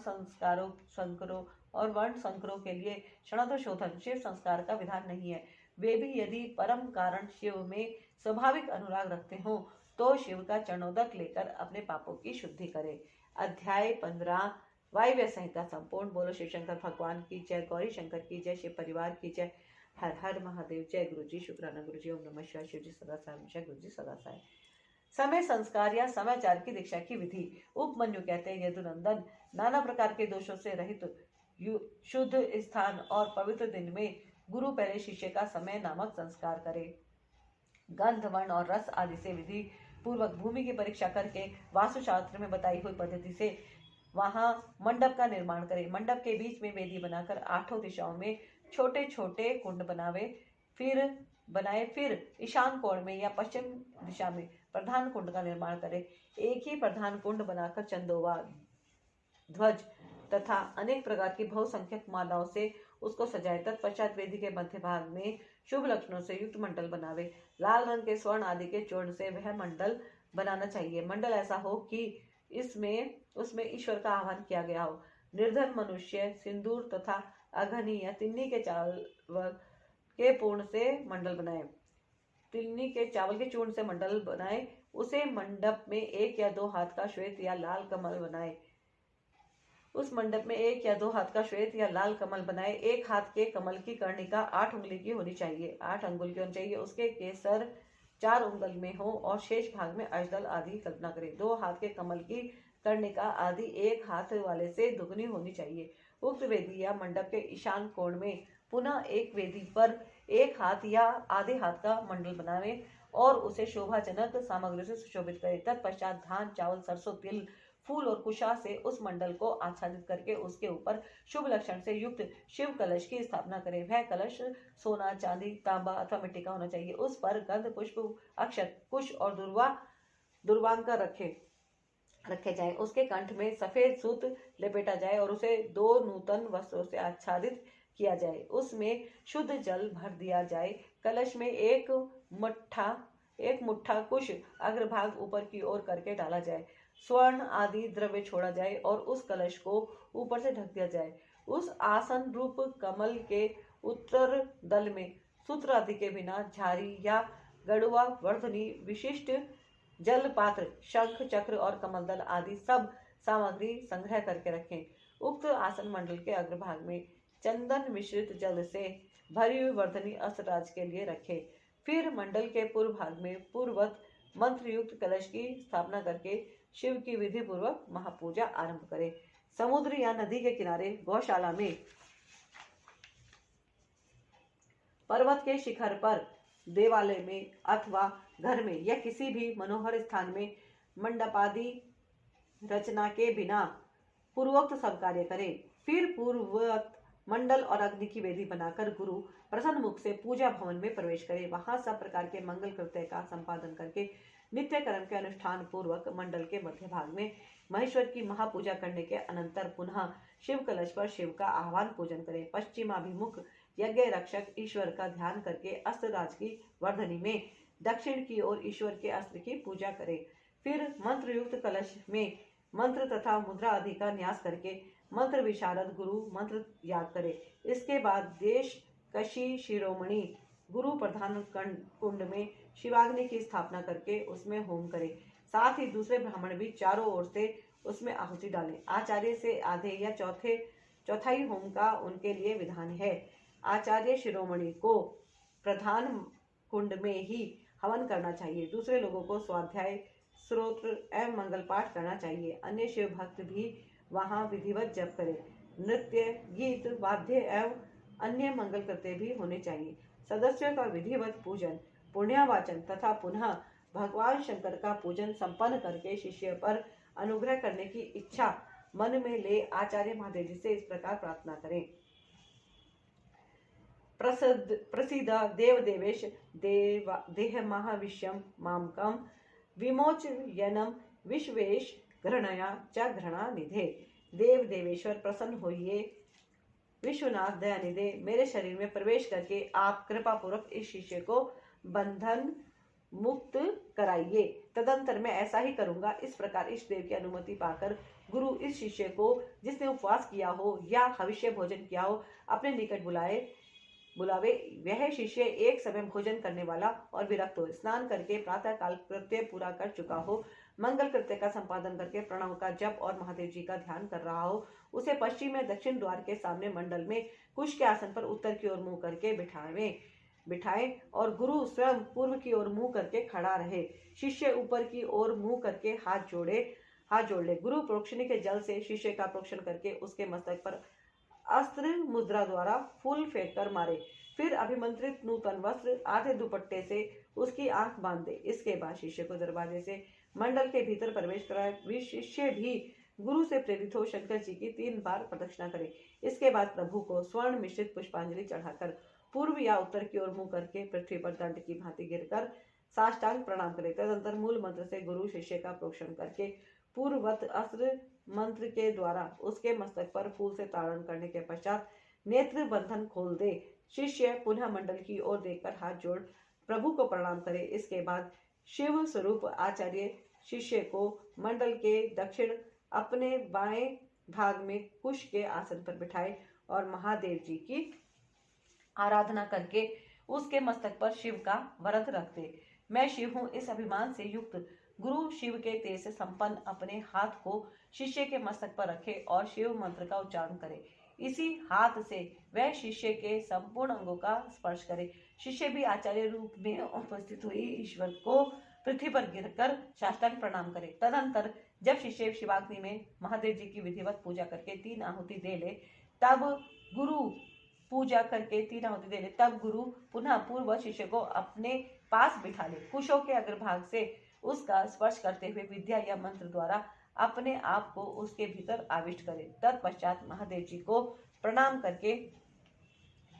संकरों के लिए क्षणतोशोधन शिव संस्कार का विधान नहीं है। वे भी यदि परम कारण शिव में स्वाभाविक अनुराग रखते हो तो शिव का चरणोदक लेकर अपने पापों की शुद्धि करे। अध्याय 15 वायव्य संहिता संपूर्ण। बोलो शिव शंकर भगवान की जय, गौरी शंकर की जय, शिव परिवार की जय, हर हर महादेव। जय गुरु जी, शुक्राना गुरु जी, ओम नमः शिवाय। शिव जी सदा साई, जय गुरु जी सदा साई। समय संस्कार या समाचार की दीक्षा की विधि। उपमन्यु कहते हैं, यदुनंदन, नाना प्रकार के दोषों से रहित शुद्ध स्थान और पवित्र दिन में गुरु पहले शिष्य का समय नामक संस्कार करे। गंध, वर्ण और रस आदि से विधि पूर्वक भूमि की परीक्षा करके वास्तुशास्त्र में बताई हुई पद्धति से वहां मंडप का निर्माण करे। मंडप के बीच में वेदी बनाकर 8 दिशाओं में छोटे छोटे कुंड बनाए, फिर ईशान कोण में या पश्चिम दिशा में प्रधान कुंड का निर्माण करे। एक ही प्रधान कुंड बनाकर चंदोवा, ध्वज तथा अनेक प्रकार की बहुसंख्यक मालाओं से उसको सजाए। तत्पश्चात वेदी के मध्य भाग में शुभ लक्षणों से युक्त मंडल बनावे। लाल रंग के स्वर्ण आदि के चूर्ण से वह मंडल बनाना चाहिए। मंडल ऐसा हो कि उसमें ईश्वर का आह्वान किया गया हो। निर्धन मनुष्य सिंदूर तथा अघनी या तिन्नी के चावल के पूर्ण से मंडल बनाए। तिन्नी के चावल के चूर्ण से मंडल बनाए। उसे मंडप में 1 या 2 हाथ का श्वेत या लाल कमल बनाए। उस मंडप में 1 या 2 हाथ का श्वेत या लाल कमल बनाए। 1 हाथ के कमल की कर्णिका 8 उंगली की होनी चाहिए, 8 अंगुल की होनी चाहिए। उसके केसर 4 उंगल में हो और शेष भाग में अजदल आदि की कल्पना करें। 2 हाथ के कमल की कर्णिका आदि 1 हाथ वाले से दुगनी होनी चाहिए। उक्त वेदी या मंडप के ईशान कोण में पुनः एक वेदी पर 1 हाथ या आधे हाथ का मंडल बनावे और उसे शोभाजनक सामग्री से सुशोभित करे। तत्पश्चात धान, चावल, सरसों, तिल, फूल और कुशा से उस मंडल को आच्छादित करके उसके ऊपर शुभ लक्षण से युक्त शिव कलश की स्थापना करें। वह कलश सोना, चांदी, तांबा अथवा मिट्टी का होना चाहिए। उस पर गंध, पुष्प, अक्षत, कुश और दुर्वांका रखे जाए। उसके कंठ में सफेद सूत लपेटा जाए और उसे 2 नूतन वस्त्रों से आच्छादित किया जाए। उसमें शुद्ध जल भर दिया जाए। कलश में एक मुट्ठा कुश अग्रभाग ऊपर की ओर करके डाला जाए। स्वर्ण आदि द्रव्य छोड़ा जाए और उस कलश को ऊपर से ढक दिया जाए। उस आसन रूप कमल के उत्तर दल में सूत्र आदि के बिना झारी या गड़ुआ, वर्धनी, विशिष्ट जल पात्र, शंख, चक्र और कमल दल आदि सब सामग्री संग्रह करके रखें। उक्त आसन मंडल के अग्रभाग में चंदन मिश्रित जल से भरी हुई वर्धनी अस्त्रराज के लिए रखें। फिर मंडल के पूर्व भाग में पूर्ववत मंत्र युक्त कलश की स्थापना करके शिव की विधि पूर्वक महापूजा आरंभ करें। समुद्र या नदी के किनारे, गौशाला में, पर्वत के शिखर पर, देवालय में अथवा घर में या किसी भी मनोहर स्थान में मंडपादि रचना के बिना पूर्वोक्त सब कार्य करें। फिर पूर्ववत मंडल और अग्नि की वेदी बनाकर गुरु प्रसन्न मुख से पूजा भवन में प्रवेश करे। वहां सब प्रकार के मंगल कृत्य का संपादन करके नित्य कर्म के अनुष्ठान पूर्वक मंडल के मध्य भाग में महेश्वर की महापूजा करने के अनंतर पुनः शिव कलश पर शिव का आह्वान पूजन करें। पश्चिमाभिमुख यज्ञ रक्षक ईश्वर का ध्यान करके अस्त्रराज की वर्धनी में दक्षिण की ओर ईश्वर के अस्त्र की पूजा करें। फिर मंत्र युक्त कलश में मंत्र तथा मुद्रा आदि का न्यास करके मंत्र विशारद गुरु मंत्र याद करे। इसके बाद देश कशी शिरोमणि गुरु प्रधान कुंड में शिवाग्नि की स्थापना करके उसमें होम करे। साथ ही दूसरे ब्राह्मण भी चारों ओर से उसमें आहुति डालें। आचार्य से आधे या चौथाई होम का उनके लिए विधान है। आचार्य शिरोमणि को प्रधान कुंड में ही हवन करना चाहिए। दूसरे लोगों को स्वाध्याय, स्तोत्र एवं मंगल पाठ करना चाहिए। अन्य शिव भक्त भी वहां विधिवत जप करें। नृत्य, गीत, वाद्य एवं अन्य मंगल कृत्य भी होने चाहिए। सदस्यों का विधिवत पूजन, पुण्यावाचन तथा पुनः भगवान शंकर का पूजन संपन्न करके शिष्य पर अनुग्रह करने की इच्छा मन में ले आचार्य महादेव जी से इस प्रकार प्रार्थना करें। प्रसिद्ध देव देवेश देह महाविश्यम मामकम विमोचयनम विश्वेश घृणया च घृणा निधे। देव देवेश्वर प्रसन्न होइए, विश्वनाथ दयानिधे, मेरे शरीर में प्रवेश करके आप कृपा पूर्वक इस शिष्य को बंधन मुक्त कराइए। तदंतर मैं ऐसा ही करूंगा। इस प्रकार इष्ट देव की अनुमति पाकर गुरु इस शिष्य को, जिसने उपवास किया हो या हविष्य भोजन किया हो, अपने निकट बुलावे। वह शिष्य एक समय भोजन करने वाला और विरक्त हो, स्नान करके प्रातः काल कृत्य पूरा कर चुका हो, मंगल कृत्य का संपादन करके प्रणव का जप और महादेव जी का ध्यान कर रहा हो, उसे पश्चिम में दक्षिण द्वार के सामने मंडल में कुश के आसन पर उत्तर की ओर मुंह करके बिठाएं और गुरु स्वयं पूर्व की ओर मुंह करके खड़ा रहे। शिष्य ऊपर की ओर मुंह करके हाथ जोड़ ले। गुरु प्रोक्षणी के जल से शिष्य का प्रोक्षण करके उसके मस्तक पर अस्त्र मुद्रा द्वारा फूल फेंक कर मारे। फिर अभिमंत्रित नूतन वस्त्र आधे दुपट्टे से उसकी आंख बांध दे। इसके बाद शिष्य को दरवाजे से मंडल के भीतर प्रवेश कराए। शिष्य भी गुरु से प्रेरित हो शंकर जी की 3 बार प्रदक्षिणा करे। इसके बाद प्रभु को स्वर्ण मिश्रित पुष्पांजलि चढ़ाकर पूर्व या उत्तर की ओर मुंह करके पृथ्वी पर दंड की भांति गिरकर साष्टांग प्रणाम करे। तदंतर मूल मंत्र से गुरु शिष्य का प्रोक्षण करके पूर्ववत अस्त्र मंत्र के द्वारा उसके मस्तक पर फूल से ताड़न करने के पश्चात नेत्र बंधन खोल दे। शिष्य पुनः मंडल की ओर देखकर हाथ जोड़ प्रभु को प्रणाम करे। इसके बाद शिव स्वरूप आचार्य शिष्य को मंडल के दक्षिण अपने बाएं भाग में कुश के आसन पर बिठाए और महादेव जी की आराधना करके उसके मस्तक पर शिव का व्रत रख दे। मैं शिव हूँ, इस अभिमान से युक्त गुरु शिव के तेज से संपन्न अपने हाथ को शिष्य के मस्तक पर रखे और शिव मंत्र का उच्चारण करे। इसी हाथ से वह शिष्य के संपूर्ण अंगों का स्पर्श करे। शिष्य भी आचार्य रूप में उपस्थित हुई ईश्वर को पृथ्वी पर गिरकर साष्टांग प्रणाम करे। तदंतर जब शिष्य शिवाग्नि में महादेव जी की विधिवत पूजा करके 3 आहुति दे ले, तब गुरु पुनः पूर्व शिष्य को अपने पास बिठा ले। कुशों के अग्रभाग से उसका स्पर्श करते हुए विद्या या मंत्र द्वारा अपने आप को उसके भीतर आविष्ट करे। तत्पश्चात महादेव जी को प्रणाम करके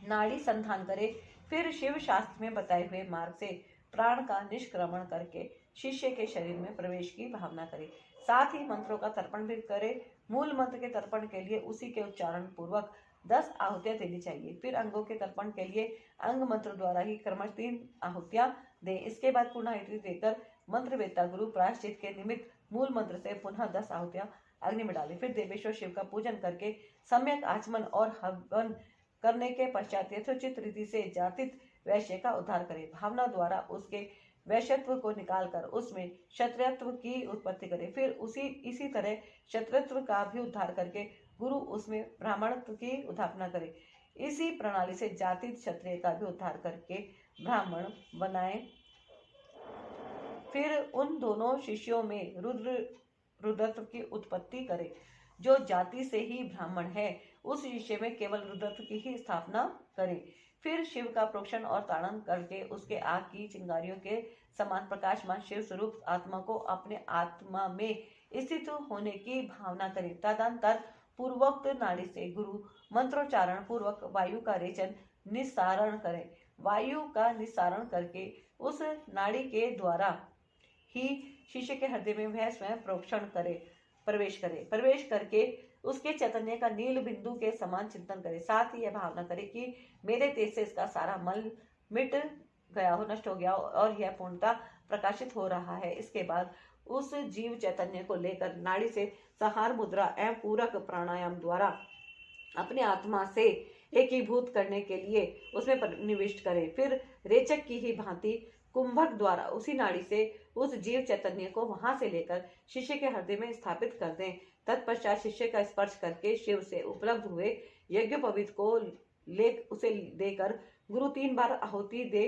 नाड़ी संधान करे। फिर शिव शास्त्र में बताए हुए मार्ग से प्राण का निष्क्रमण करके शिष्य के शरीर में प्रवेश की भावना करे। साथ ही मंत्रों का तर्पण भी करे। मूल मंत्र के तर्पण के लिए उसी के उच्चारण पूर्वक 10 आहुतियां देनी चाहिए। फिर अंगों के तर्पण के लिए अंग मंत्र द्वारा ही क्रमश 3 आहुतियां दें। इसके बाद पुनः आहुति देकर मंत्र वेत्ता गुरु प्रायश्चित के निमित्त मूल मंत्र से पुनः 10 आहुतियां अग्नि में डाले। फिर देवेश्वर शिव का पूजन करके सम्यक आचमन और हवन करने के पश्चात यथोचित रीति से जातित वैश्य का उद्धार करे। भावना द्वारा उसके वैश्यत्व को निकालकर उसमें क्षत्रियत्व की उत्पत्ति करे। फिर इसी तरह क्षत्रियत्व का भी उद्धार करके गुरु उसमें ब्राह्मणत्व की स्थापना करे। इसी प्रणाली से जातित क्षत्रिय का भी उद्धार करके ब्राह्मण बनाए। फिर उन दोनों शिष्यों में रुद्रत्व की उत्पत्ति करे। जो जाति से ही ब्राह्मण है उस शिष्य में केवल रुद्रत्व की ही स्थापना करे। फिर शिव का प्रोक्षण और ताड़न करके उसके आग की चिंगारियों के समान प्रकाशमान शिव स्वरूप आत्मा को अपने आत्मा में स्थित होने की भावना करे। तदंतर पूर्वोक्त नाड़ी से गुरु मंत्रोच्चारण पूर्वक वायु का रेचन निस्सारण करे। वायु का निस्सारण करके उस नाड़ी के द्वारा ही शिष्य के हृदय में वह स्वयं प्रोक्षण करे प्रवेश करके उसके चैतन्य का नील बिंदु के समान चिंतन करे। साथ ही यह भावना करे कि मेरे तेज से इसका सारा मल मिट गया हो, नष्ट हो गया हो और यह पूर्णता प्रकाशित हो रहा है। इसके बाद उस जीव चैतन्य को लेकर नाड़ी से संहार मुद्रा एवं पूरक प्राणायाम द्वारा अपने आत्मा से एकीभूत करने के लिए उसमें निविष्ट करें। फिर रेचक की ही भांति कुंभक द्वारा उसी नाड़ी से उस जीव चैतन्य को वहां से लेकर शिष्य के हृदय में स्थापित कर दें। तत्पश्चात शिष्य का स्पर्श करके शिव से उपलब्ध हुए यज्ञोपवीत को उसे देकर गुरु 3 बार आहुति दे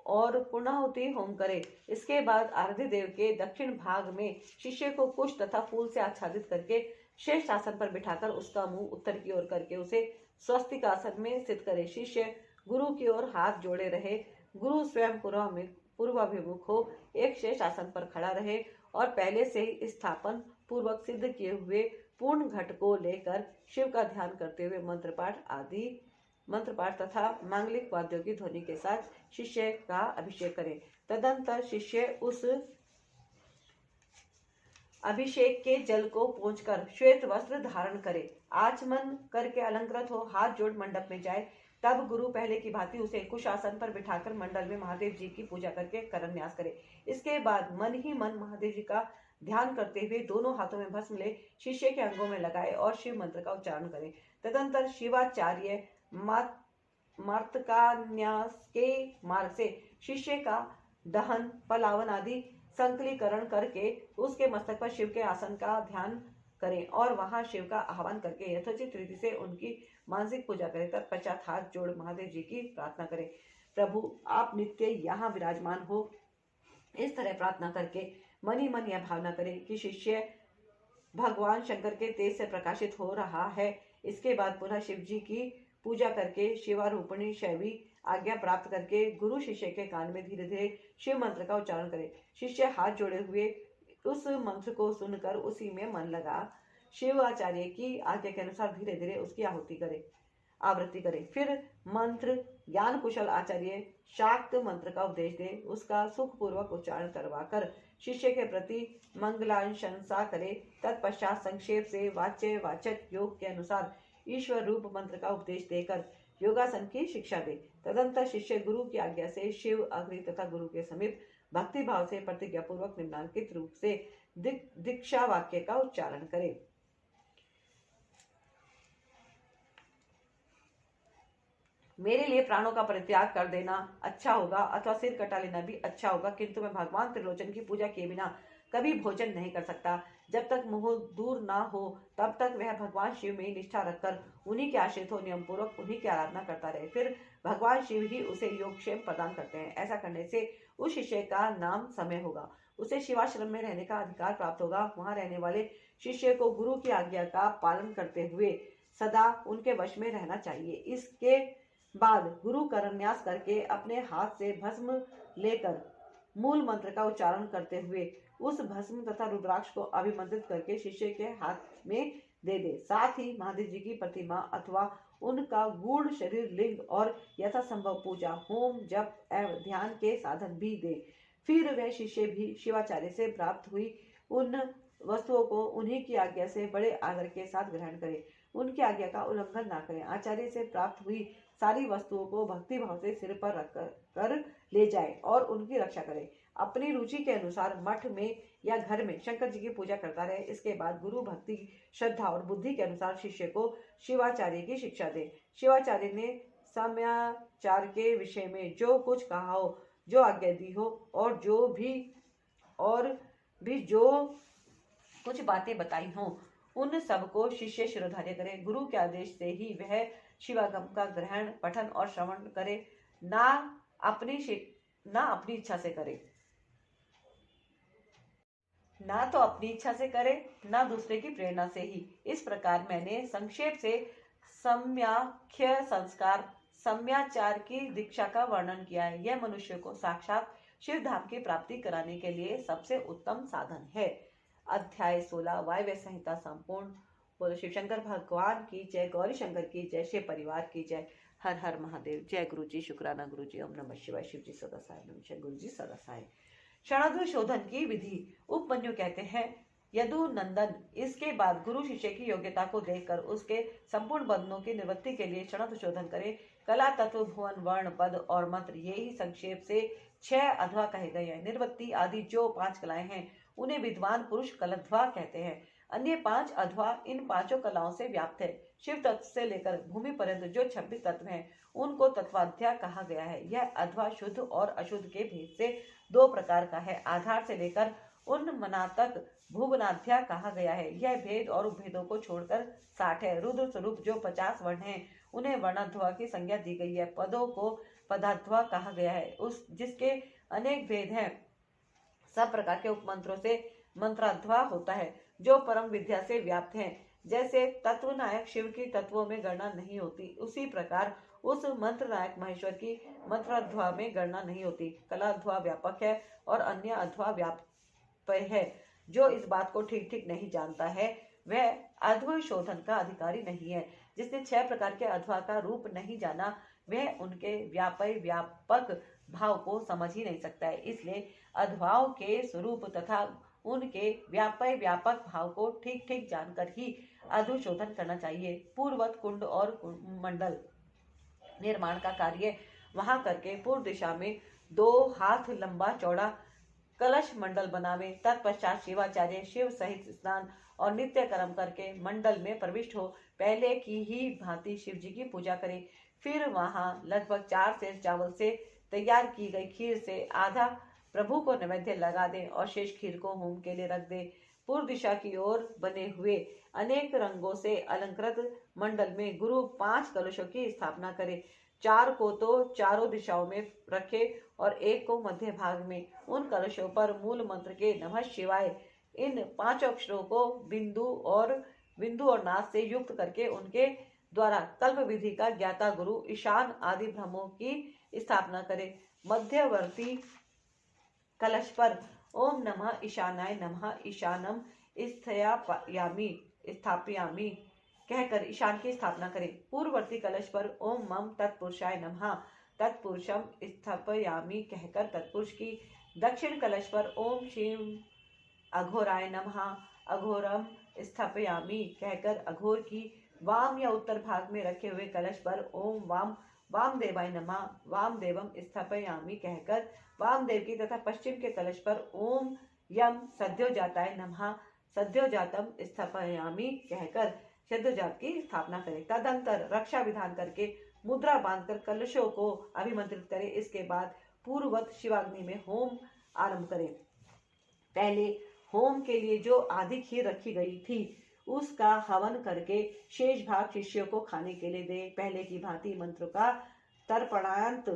और पुणाहुति होम करे। इसके बाद आराध्य देव के दक्षिण भाग में शिष्य को कुश तथा फूल से आच्छादित करके श्रेष्ठ आसन पर बिठाकर उसका मुंह उत्तर की ओर करके उसे स्वस्तिक आसन में स्थित करे। शिष्य गुरु की ओर हाथ जोड़े रहे। गुरु स्वयं पूर्वाभिमुख हो एक शेष आसन पर खड़ा रहे और पहले से ही स्थापन पूर्वक सिद्ध किए हुए पूर्ण घट को लेकर शिव का ध्यान करते हुए मंत्रपाठ तथा मांगलिक वाद्यों की ध्वनि के साथ शिष्य का अभिषेक करें। तदंतर शिष्य उस अभिषेक के जल को पोंछकर श्वेत वस्त्र धारण करे, आचमन करके अलंकृत हो, हाथ जोड़ मंडप में जाए। तब गुरु पहले की भांति उसे कुश आसन पर बिठाकर मंडल में महादेव जी की पूजा करके करन्यास करे। इसके बाद मन ही मन महादेव जी का ध्यान करते हुए दोनों हाथों में भस्म ले शिष्य के अंगों में लगाए और शिव मंत्र का उच्चारण करे। तदंतर शिवाचार्य मार्तकान्यास के मार्ग से शिष्य का दहन पलावन आदि संकलीकरण करके उसके मस्तक पर शिव के आसन का ध्यान करें और वहां शिव का आह्वान करके यथोचित रीति से उनकी मानसिक पूजा करें। तत्पश्चात हाथ जोड़ महादेव जी की प्रार्थना करें, प्रभु आप नित्य यहाँ विराजमान हो। इस तरह प्रार्थना करके मन ही मन यह भावना करें कि शिष्य भगवान शंकर के तेज से प्रकाशित हो रहा है। इसके बाद पुनः शिव जी की पूजा करके शिवारूपणी शैवी आज्ञा प्राप्त करके गुरु शिष्य के कान में धीरे धीरे शिव मंत्र का उच्चारण करे। शिष्य हाथ जोड़े हुए उस मंत्र को सुनकर उसी में मन लगा शिव आचार्य की आज्ञा के अनुसार धीरे धीरे उसकी आवृत्ति करे। फिर मंत्र ज्ञान कुशल आचार्य शाक्त मंत्र का उपदेश दे, उसका सुखपूर्वक उच्चारण करवाकर शिष्य के प्रति मंगलांशंसा करे। तत्पश्चात संक्षेप से वाच्य वाचक योग के अनुसार ईश्वर रूप मंत्र का उपदेश देकर योगासन की शिक्षा दे। तदंतर शिष्य गुरु की आज्ञा से शिव अग्नि तथा गुरु के समीप भक्ति भाव से प्रतिज्ञा पूर्वक निम्नांकित रूप से दीक्षा वाक्य का उच्चारण करे। मेरे लिए प्राणों का परित्याग कर देना अच्छा होगा अथवा सिर कटा लेना भी अच्छा होगा, किंतु मैं भगवान त्रिलोचन की पूजा किए बिना कभी भोजन नहीं कर सकता। जब तक मोह दूर ना हो तब तक वह भगवान शिव में निष्ठा रखकर उन्हीं के आश्रित हो नियम पूर्वक उन्हीं की आराधना करता रहे। फिर भगवान शिव ही उसे योगक्षेम प्रदान करते हैं। ऐसा करने से उस शिष्य का नाम समय होगा, उसे शिवाश्रम में रहने का अधिकार प्राप्त होगा। वहां रहने वाले शिष्य को गुरु की आज्ञा का पालन करते हुए सदा उनके वश में रहना चाहिए। इसके बाद गुरु करन्यास करके अपने हाथ से भस्म लेकर मूल मंत्र का उच्चारण करते हुए उस भस्म तथा रुद्राक्ष को अभिमंत्रित करके शिष्य के हाथ में दे दे। साथ ही महादेव जी की प्रतिमा अथवा उनका गूढ़ शरीर लिंग और यथासंभव पूजा होम जप एवं ध्यान के साधन भी दे। फिर वह शिष्य भी शिवाचार्य से प्राप्त हुई उन वस्तुओं को उन्हीं की आज्ञा से बड़े आदर के साथ ग्रहण करे, उनकी आज्ञा का उल्लंघन ना करें। आचार्य से प्राप्त हुई सारी वस्तुओं को भक्ति भाव से सिर पर रख कर ले जाए और उनकी रक्षा करे। अपनी रुचि के अनुसार मठ में या घर में शंकर जी की पूजा करता रहे। इसके बाद गुरु भक्ति श्रद्धा और बुद्धि के अनुसार शिष्य को शिवाचार्य की शिक्षा दे। शिवाचार्य ने समयाचार के विषय में जो कुछ कहा हो, जो आज्ञा दी हो और भी जो कुछ बातें बताई हों, उन सबको शिष्य शिरोधार्य करे। गुरु के आदेश से ही वह शिवागम का ग्रहण पठन और श्रवण करे, ना अपनी इच्छा से करे, ना तो अपनी इच्छा से करे ना दूसरे की प्रेरणा से ही। इस प्रकार मैंने संक्षेप से सम्याख्य संस्कार सम्याचार की दीक्षा का वर्णन किया है। यह मनुष्य को साक्षात शिव धाम की प्राप्ति कराने के लिए सबसे उत्तम साधन है। अध्याय 16 वायव्य संहिता संपूर्ण। बोलो शिव शंकर भगवान की जय, गौरी शंकर की जय, शिव परिवार की जय। हर हर महादेव। जय गुरु जी, शुक्राना गुरु जी। ओम नमः शिवाय। शिव जी सदा सहाय, नमः गुरु जी सदा सहाय। क्षणार्ध शोधन की विधि। उपमन्यु कहते हैं, यदु नंदन इसके बाद गुरु शिष्य की योग्यता को देखकर उसके संपूर्ण बंधनों की निवृत्ति के लिए क्षणार्ध शोधन करे। कला तत्व भुवन वर्ण पद और मंत्र यही संक्षेप से 6 अध्वा कहे गए हैं। निवृत्ति आदि जो 5 कलाएं हैं उन्हें विद्वान पुरुष कलध्वा कहते हैं। अन्य 5 अध्वा इन 5 कलाओं से व्याप्त है। शिव तत्व से लेकर भूमि पर्यंत जो 26 तत्व हैं उनको तत्वाध्या कहा गया है। यह अध्वा शुद्ध और अशुद्ध के भेद से 2 प्रकार का है। आधार से लेकर उन्मना तक भुवनाध्या कहा गया है। यह भेद और उपभेदों को छोड़कर 60 है। रुद्र स्वरूप जो 50 वर्ण हैं उन्हें वर्णाध्वा की संज्ञा दी गई है। पदों को पदाध्वा कहा गया है, उस जिसके अनेक भेद हैं। सब प्रकार के उपमंत्रों से मंत्राध्वा होता है जो परम विद्या से व्याप्त है। जैसे तत्व नायक शिव की तत्वों में गणना नहीं होती, उसी प्रकार उस मंत्र नायक महेश्वर की मंत्राध्वा में गणना नहीं होती। कलाध्वा व्यापक है और अन्य अध्वा व्यापक है। जो इस बात को ठीक ठीक नहीं जानता है वह अध्व शोधन का अधिकारी नहीं है। जिसने 6 प्रकार के अध्वा का रूप नहीं जाना वह उनके व्यापक भाव को समझ ही नहीं सकता है। इसलिए अध्वाओं के स्वरूप तथा उनके व्यापक भाव को ठीक ठीक जानकर ही अध्व शोधन करना चाहिए। पूर्ववत कुंड और मंडल निर्माण का कार्य वहां करके पूर्व दिशा में 2 हाथ लंबा चौड़ा कलश मंडल बनावे। तत्पश्चात शिवाचार्य शिव सहित स्नान और नित्य कर्म करके मंडल में प्रविष्ट हो पहले की ही भांति शिव जी की पूजा करे। फिर वहां लगभग 4 सेर चावल से तैयार की गई खीर से आधा प्रभु को नैवेद्य लगा दे और शेष खीर को होम के लिए रख दे। पूर्व दिशा की ओर बने हुए अनेक रंगों से अलंकृत मंडल में गुरु 5 कलशों की स्थापना करे। 4 को तो चारों दिशाओं में रखे और एक को मध्य भाग में। उन कलशों पर मूल मंत्र के नमः शिवाय इन 5 अक्षरों को बिंदु और नाद से युक्त करके उनके द्वारा कल्प विधि का ज्ञाता गुरु ईशान आदि ब्रह्मों की स्थापना करे। मध्यवर्ती कलश पर ओम नमः ईशानाय नमः ईशानम स्थापयामि कहकर ईशान की स्थापना करें। पूर्ववर्ती कलश पर ओम मम तत्पुरुषाय नमः तत्पुरुषम स्थापयामि कहकर तत्पुरुष की, दक्षिण कलश पर ओम शिव अघोराय नमः अघोरम स्थापयामि कहकर अघोर की, वाम या उत्तर भाग में रखे हुए कलश पर ओम वामदेवाय नमः वामदेवम स्थापयामि कहकर वामदेव की तथा पश्चिम के कलश पर ओम यम सद्योजाताय नमः सद्योजातम स्थापयामि कहकर सद्योजात की स्थापना करें। तदंतर रक्षा विधान करके मुद्रा बांधकर कलशों को अभिमंत्रित करें। इसके बाद पूर्ववत शिवाग्नि में होम आरंभ करें। पहले होम के लिए जो आधी खीर रखी गई थी उसका हवन करके शेष भाग शिष्यों को खाने के लिए दे। पहले की भांति मंत्र का तर्पणांत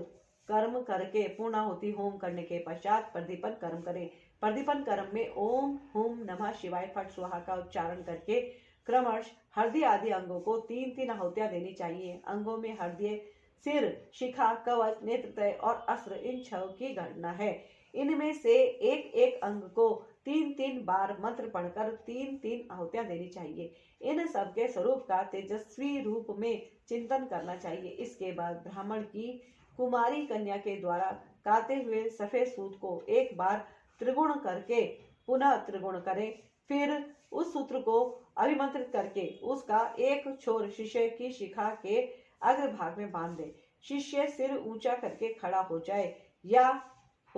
कर्म करके पूर्णाहुति होम करने के पश्चात प्रदीपन कर्म करें। प्रदीपन कर्म में ओम हुम नमः शिवाय फट स्वाहा का उच्चारण करके क्रमश हृदय आदि अंगों को 3-3 आहुतियां देनी चाहिए। अंगों में हृदय, सिर, शिखा, कवच, नेत्रत्रय और अस्त्र इन 6 की गणना है। इनमें से एक एक अंग को 3-3 बार मंत्र पढ़कर 3-3 आहुतियां देनी चाहिए। इन सब के स्वरूप का तेजस्वी रूप में चिंतन करना चाहिए। इसके बाद ब्राह्मण की कुमारी कन्या के द्वारा काते हुए सफेद सूत को एक बार त्रिगुण करके पुनः त्रिगुण करें। फिर उस सूत्र को अभिमंत्रित करके उसका एक छोर शिष्य की शिखा के अग्रभाग में बांध दे। शिष्य सिर ऊंचा करके खड़ा हो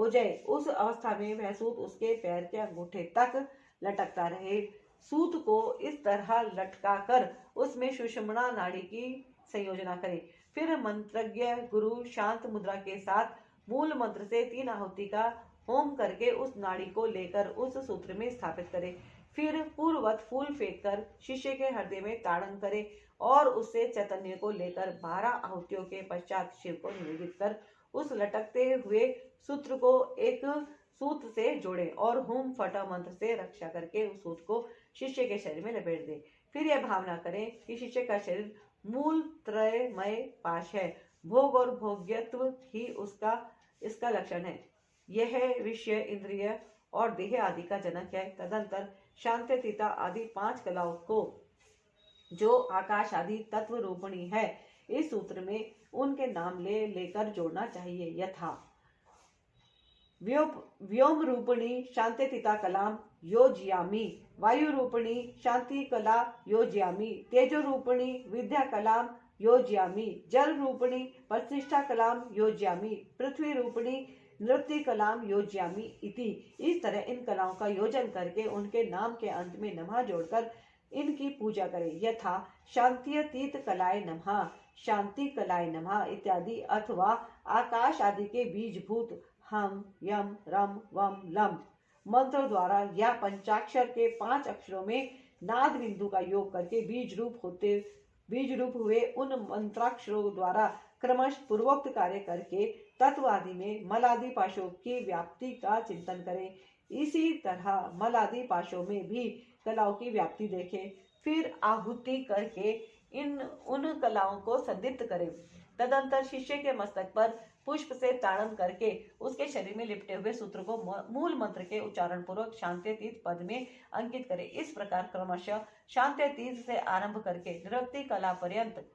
जाए उस अवस्था में वह सूत उसके पैर के अंगूठे तक लटकता रहे। सूत को इस तरह लटकाकर उसमें सुषुम्ना नाड़ी की संयोजना करें। फिर मंत्रज्ञ गुरु शांत मुद्रा के साथ मूल मंत्र से 3 आहुति का होम करके उस नाड़ी को लेकर उस सूत्र में स्थापित करे। फिर पूर्ववत फूल फेंक कर शिष्य के हृदय में ताड़न करे और उससे चैतन्य को लेकर 12 आहुतियों के पश्चात शिव को निवेदित कर उस लटकते हुए सूत्र को एक सूत से जोड़े और हुम फटा मंत्र से रक्षा करके उस सूत को शिष्य के शरीर में लपेट दे। फिर यह भावना करें कि शिष्य का शरीर मूल त्रयमय पाश है। भोग और भोग्यत्व ही इसका लक्षण है। यह विषय, इंद्रिय और देह आदि का जनक है। तदंतर शांतिता आदि 5 कलाओं को जो आकाश आदि तत्व रूपणी है इस सूत्र में उनके नाम लेकर जोड़ना चाहिए। यथा व्योम रूपणी शांतिता कलाम योजयामि, वायु रूपणी शांति कला योजयामि, तेजो रूपणी विद्या कलाम योजयामि, जल रूपणी प्रतिष्ठा कलाम योजयामि, पृथ्वी रूपणी नृत्य कलाम योजयामि इति। इस तरह इन कलाओं का योजन करके उनके नाम के अंत में नमः जोड़कर इनकी पूजा करें। यथा शांत्यतीत कलाय नमः, शांति कलाय नमः इत्यादि, अथवा आकाश आदि के बीजभूत हम यम रम वम लम मंत्र द्वारा या पंचाक्षर के 5 अक्षरों में नाद बिंदु का योग करके बीज रूप हुए उन मंत्राक्षरों द्वारा क्रमश पूर्वोक्त कार्य करके तत्व आदि में मल आदि पाशों की व्याप्ति का चिंतन करें। इसी तरह मल आदि पाशों में भी कलाओं की व्याप्ति देखें। फिर आहुति करके उन कलाओं को संदीप्त करें। तदंतर शिष्य के मस्तक पर पुष्प से ताड़न करके उसके शरीर में लिपटे हुए सूत्र को मूल मंत्र के उच्चारण पूर्वक शांत्यतीत पद में अंकित करें। इस प्रकार क्रमशः शांत्यतीत से आरंभ करके निरवधि कला पर्यंत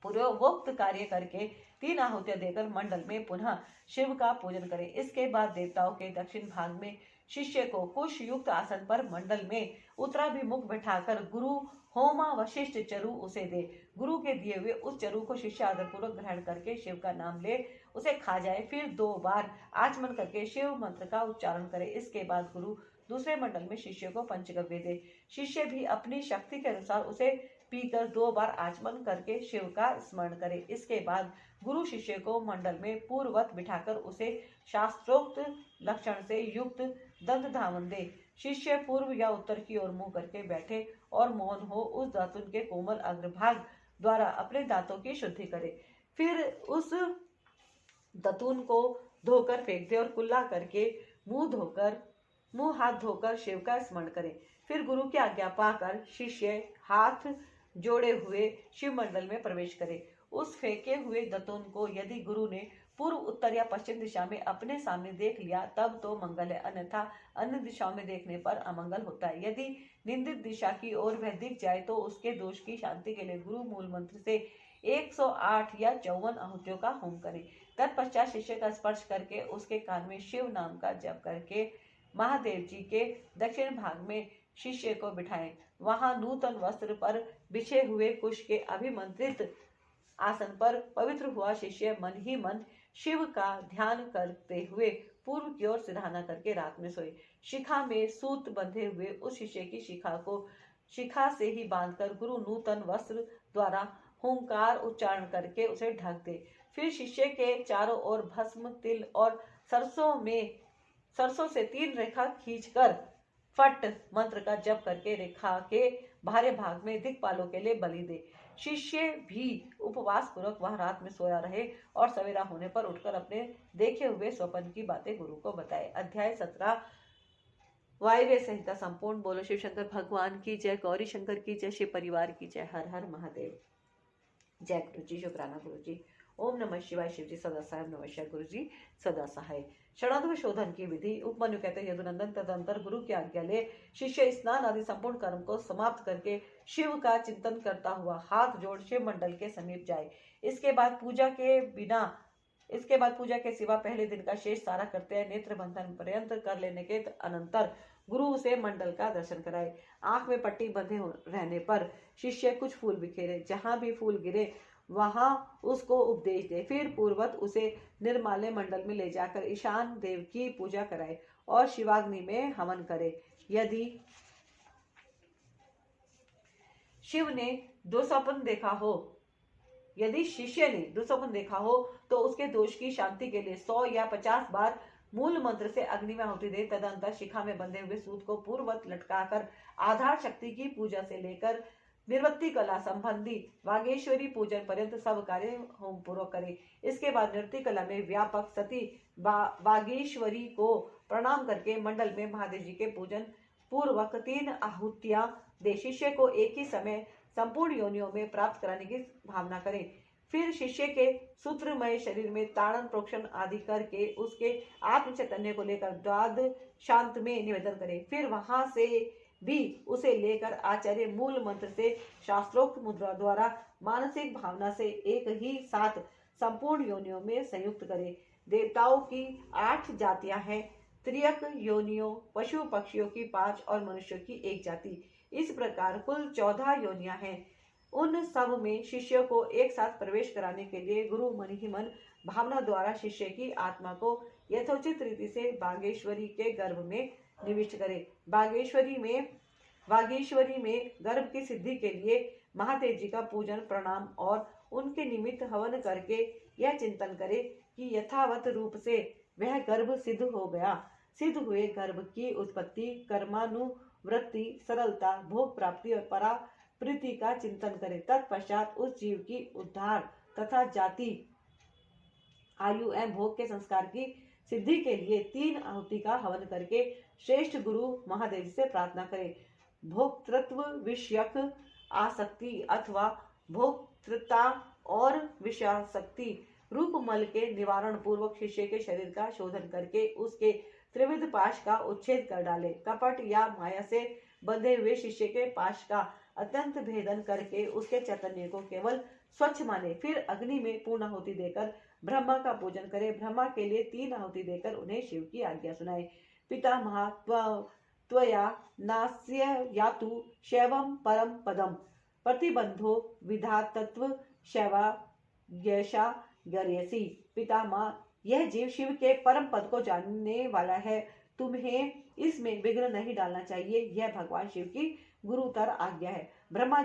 पूर्वोक्त कार्य करके 3 आहुतियां देकर मंडल में पुनः शिव का पूजन करें। इसके बाद देवताओं के दक्षिण भाग में शिष्य को कुश युक्त आसन पर मंडल में उत्तराभिमुख बैठाकर गुरु होमा वशिष्ठ चरु उसे दे। गुरु के दिए हुए उस चरु को शिष्य आदरपूर्वक ग्रहण करके शिव का नाम ले उसे खा जाए। फिर 2 बार आचमन करके शिव मंत्र का उच्चारण करे। इसके बाद गुरु दूसरे मंडल में शिष्य को पंचगव्य दे। शिष्य भी अपनी शक्ति के अनुसार उसे पीकर 2 बार आचमन करके शिव का स्मरण करे। इसके बाद गुरु शिष्य को मंडल में पूर्ववत बिठाकर उसे शास्त्रोक्त लक्षण से युक्त दंत धावन दे। शिष्य पूर्व या उत्तर की ओर मुंह करके बैठे और मौन हो उस दातुन के कोमल अग्रभाग द्वारा अपने दांतों की शुद्धि करे। फिर उस दातुन को धोकर फेंक दे और कुल्ला करके मुंह हाथ धोकर शिव का स्मरण करे। फिर गुरु की आज्ञा पाकर शिष्य हाथ जोड़े हुए शिव मंडल में प्रवेश करे। उस फेंके हुए दतून को यदि गुरु ने पूर्व उत्तर या पश्चिम दिशा में अपने सामने देख लिया तब तो मंगल है, अन्यथा अन्य दिशाओं में देखने पर अमंगल होता है। यदि निंदित दिशा की ओर वह दिख जाए तो उसके दोष की शांति के लिए गुरु मूल मंत्र से 108 या 54 आहुतियों का होम करें। तत्पश्चात शिष्य का स्पर्श करके उसके कान में शिव नाम का जप करके महादेव जी के दक्षिण भाग में शिष्य को बिठाएं। वहां नूतन वस्त्र पर बिछे हुए कुश के अभिमंत्रित आसन पर पवित्र हुआ शिष्य मन ही मन शिव का ध्यान करते हुए पूर्व की ओर सिरहाना करके रात में सोए। शिखा में सूत बंधे हुए उस शिष्य की शिखा को शिखा से ही बांधकर गुरु नूतन वस्त्र द्वारा हुंकार उच्चारण करके उसे ढक दे। फिर शिष्य के चारों ओर भस्म, तिल और सरसों से 3 रेखा खींचकर फट मंत्र का जप करके रेखा के बाहरी भाग में दिक्पालों के लिए बलि दे। शिष्य भी उपवास पूर्वक वह रात में सोया रहे और सवेरा होने पर उठकर अपने देखे हुए स्वप्न की बातें गुरु को बताए। अध्याय 17 वायव्य संहिता संपूर्ण। बोलो शिव शंकर भगवान की जय, गौरी शंकर की जय, शिव परिवार की जय। हर हर महादेव। जय गुरु जी, शुक्राना गुरु जी। ओम नमः शिवाय। शिव जी सदा सहाय। नमः शिवाय। गुरु जी सदा सहाय। षडाध्व शोधन की विधि। उपमन्यु कहते हैं यदुनंदन तदंतर गुरु की आज्ञा ले शिष्य स्नान आदि संपूर्ण कर्म को समाप्त करके शिव का चिंतन करता हुआ हाथ जोड़ शिव मंडल के समीप जाए। इसके बाद पूजा के सिवा पहले दिन का शेष सारा करते हैं नेत्र बंधन पर्यंत कर लेने के अनंतर गुरु से मंडल का दर्शन कराए। आंख में पट्टी बंधे रहने पर शिष्य कुछ फूल बिखेरे, जहां भी फूल गिरे वहां उसको उपदेश दे। फिर पूर्वत उसे निर्माल्य मंडल में ले जाकर ईशान देव की पूजा कराए और शिवाग्नि में हवन करे। यदि शिष्य ने दुस्वप्न देखा हो तो उसके दोष की शांति के लिए 100 या 50 बार मूल मंत्र से अग्नि में आहुति दे। तदंतर शिखा में बंधे हुए सूत को पूर्ववत लटकाकर आधार शक्ति की पूजा से लेकर निर्वृत्ति कला संबंधी वागेश्वरी पूजन पर्यंत सब कार्य होम पूर्वक करे। इसके बाद निर्वृत्ति कला में व्यापक सती वागेश्वरी को प्रणाम करके मंडल में महादेव जी के पूजन पूर्वक 3 आहुतियां दे। शिष्य को एक ही समय संपूर्ण योनियों में प्राप्त कराने की भावना करें। फिर शिष्य के सूत्रमय शरीर में ताड़न प्रोक्षण आदि करके उसके आत्म चैतन्य को लेकर द्वाद शांत में निवेदन करें। फिर वहां से भी उसे लेकर आचार्य मूल मंत्र से शास्त्रोक्त मुद्रा द्वारा मानसिक भावना से एक ही साथ संपूर्ण योनियों में संयुक्त करें। देवताओं की 8 जातियां हैं, त्रियक योनियों, पशु पक्षियों की 5 और मनुष्यों की 1 जाति। इस प्रकार कुल 14 योनियां हैं। उन सब में शिष्य को एक साथ प्रवेश कराने के लिए गुरु मन ही मन भावना द्वारा शिष्य की आत्मा को यथोचित रीति से बागेश्वरी के गर्भ में निविष्ट करे। बागेश्वरी में वागीश्वरी में गर्भ की सिद्धि के लिए महादेव जी का पूजन प्रणाम और उनके निमित्त हवन करके यह चिंतन करे कि यथावत रूप से वह गर्भ सिद्ध हो गया। सिद्ध हुए गर्भ की उत्पत्ति, कर्मानुवृत्ति, सरलता, भोग प्राप्ति और परा प्रीति का चिंतन करे। तत्पश्चात उस जीव की उद्धार तथा जाति, आयु एवं भोग के संस्कार की सिद्धि के लिए 3 आहुति का हवन करके श्रेष्ठ गुरु महादेव से प्रार्थना करे। भोक्तृत्व विषयक आसक्ति अथवा भोक्तृता और विषयासक्ति रूप मल के निवारण पूर्वक शिष्य के शरीर का शोधन करके उसके त्रिविध पाश का उच्छेद कर डाले। कपट या माया से बंधे हुए शिष्य के पाश का अत्यंत भेदन करके उसके चैतन्य को केवल स्वच्छ माने। फिर अग्नि में पूर्ण आहुति देकर ब्रह्मा का पूजन करे। ब्रह्मा के लिए 3 आहुति देकर उन्हें शिव की आज्ञा सुनाए। पितामह त्वया नास्य यातु शैवम परम पदम प्रतिबंधो विधातत्व शैवा यशा गर्यसी। पितामह, यह जीव शिव के परम पद को जानने वाला है, तुम्हें इसमें विघ्न नहीं डालना चाहिए। यह भगवान शिव की गुरुतर आज्ञा है। ब्रह्मा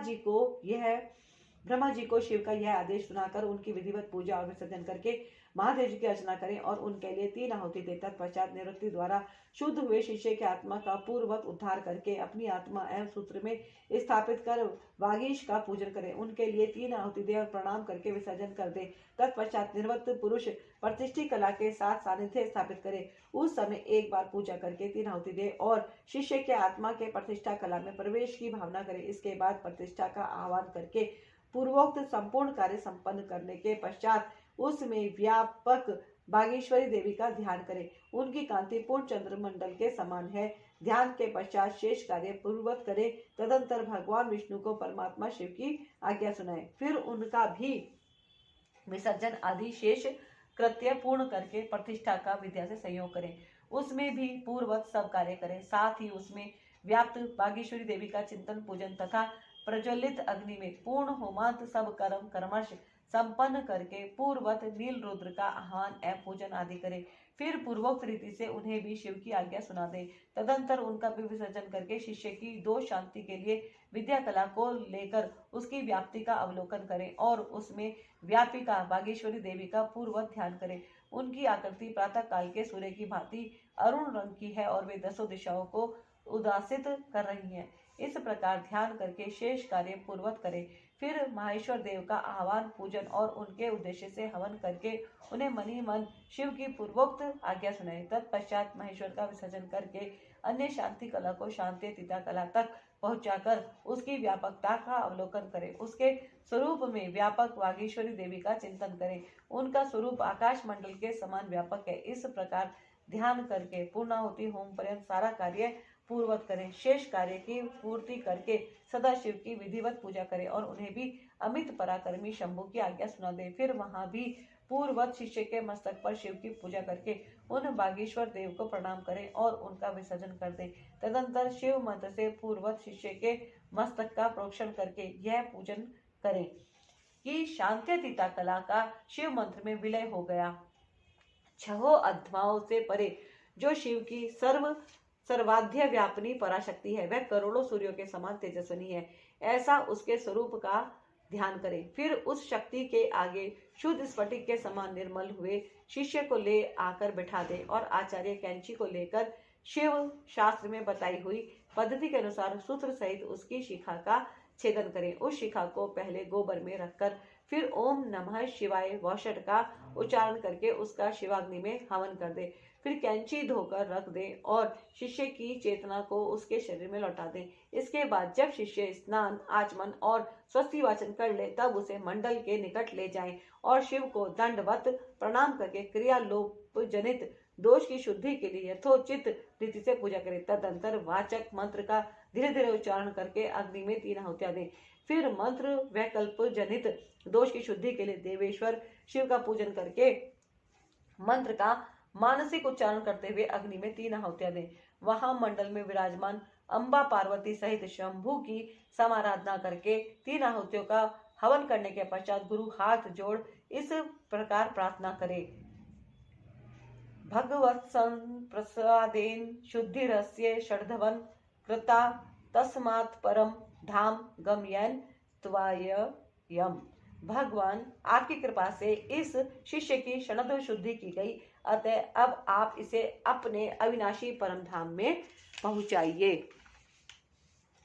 जी को शिव का यह आदेश सुनाकर उनकी विधिवत पूजा और विसर्जन करके महादेव जी की अर्चना करें और उनके लिए 3 आहुति देकर पश्चात निवृत्ति द्वारा शुद्ध हुए शिष्य की आत्मा का पूर्ववत उद्धार करके अपनी आत्मा एवं सूत्र में स्थापित कर वागीश का पूजन करें। उनके लिए 3 आहुति दे और प्रणाम करके विसर्जन कर दे। तत्पश्चात निर्वत पुरुष प्रतिष्ठित कला के साथ सानिध्य स्थापित करे। उस समय एक बार पूजा करके 3 आहुति दे और शिष्य के आत्मा के प्रतिष्ठा कला में प्रवेश की भावना करे। इसके बाद प्रतिष्ठा का आह्वान करके पूर्वोक्त संपूर्ण कार्य संपन्न करने के पश्चात उसमें व्यापक बागेश्वरी देवी का ध्यान करें। उनकी कांति पूर्ण चंद्रमंडल के समान है। ध्यान के पश्चात शेष कार्य पूर्ववत करें। तदंतर भगवान विष्णु को परमात्मा शिव की आज्ञा सुनाए। फिर उनका भी विसर्जन आदि शेष कृत्य पूर्ण करके प्रतिष्ठा का विद्या से संयोग करें। उसमें भी पूर्ववत सब कार्य करें। साथ ही उसमें व्याप्त बागेश्वरी देवी का चिंतन पूजन तथा प्रज्वलित अग्नि में पूर्ण होमांत सब कर्म कर्मश संपन्न करके पूर्ववत नील रुद्र का आह्वान एवं पूजन आदि करे। फिर पूर्वोक्त रीति से उन्हें भी शिव की आज्ञा सुना दे। तदंतर उनका भी विसर्जन करके शिष्य की दोष शांति के लिए विद्या कला को लेकर उसकी व्याप्ति का अवलोकन करें और उसमें व्यापिका बागेश्वरी देवी का पूर्ववत ध्यान करें। उनकी आकृति प्रातः काल के सूर्य की भांति अरुण रंग की है और वे 10 दिशाओं को उदासित कर रही हैं। इस प्रकार ध्यान करके शेष कार्य पूर्ववत करें। फिर महेश्वर देव का आह्वान पूजन और उनके उद्देश्य से हवन करके उन्हें मनी मन शिव की पूर्वोक्त आज्ञा सुनाए। तत्पश्चात महेश्वर का विसर्जन करके अन्य शांति कला को शांति तीता कला तक पहुंचाकर उसकी व्यापकता का अवलोकन करें। उसके स्वरूप में व्यापक वागीश्वरी देवी का चिंतन करें। उनका स्वरूप आकाश मंडल के समान व्यापक है। इस प्रकार ध्यान करके पूर्णाहुति होम पर्यंत सारा कार्य पूर्ववत करें। शेष कार्य की पूर्ति करके सदा शिव की विधिवत पूजा करें और उन्हें भी अमित पराक्रमी शंभु की आज्ञा सुना दे। फिर वहां भी पूर्ववत शिष्य के मस्तक पर शिव की पूजा करके उन बागेश्वर देव को प्रणाम करें और उनका विसर्जन कर दे। तदंतर शिव मंत्र से पूर्ववत शिष्य के मस्तक का प्रोक्षण करके यह पूजन करें कि शांत्यतीता कला का शिव मंत्र में विलय हो गया। 6 अध्माओं से परे जो शिव की सर्वाध्य व्यापनी पराशक्ति है, वह करोड़ों सूर्यों के समान तेजस्विनी है। ऐसा उसके स्वरूप का ध्यान करें। फिर उस शक्ति के आगे शुद्ध स्फटिक के समान निर्मल हुए शिष्य को ले आकर बिठा दे और आचार्य कैंची को लेकर शिव शास्त्र में बताई हुई पद्धति के अनुसार सूत्र सहित उसकी शिखा का छेदन करें। उस शिखा को पहले गोबर में रखकर फिर ओम नमः शिवाय वषट का उच्चारण करके उसका शिवाग्नि में हवन कर दे। फिर कैंची धोकर रख दे और शिष्य की चेतना को उसके शरीर में लौटा दे। इसके बाद जब शिष्य स्नान आचमन और स्वस्ति वाचन कर ले तब उसे मंडल के निकट ले जाएं और शिव को दंडवत प्रणाम करके क्रिया लोप जनित दोष की शुद्धि के लिए यथोचित रीति से पूजा करें। तदंतर वाचक मंत्र का धीरे धीरे उच्चारण करके अग्नि में 3 आहुतियां दें। फिर मंत्र वैकल्प जनित दोष की शुद्धि के लिए देवेश्वर शिव का पूजन करके मंत्र का मानसिक उच्चारण करते हुए अग्नि में 3 आहुतियां दें। वहां मंडल में विराजमान अंबा पार्वती सहित शंभु की समाराधना करके 3 आहुतियों का हवन करने के पश्चात गुरु हाथ जोड़ इस प्रकार प्रार्थना करे। भगवत संप्रसादेन शुद्धिरस्य षड्धवन कृता तस्मात् परम धाम गमयन त्वाययम। भगवान आपकी कृपा से इस शिष्य की क्षणद शुद्धि की गई, अतः अब आप इसे अपने अविनाशी परम धाम में पहुंचाइए।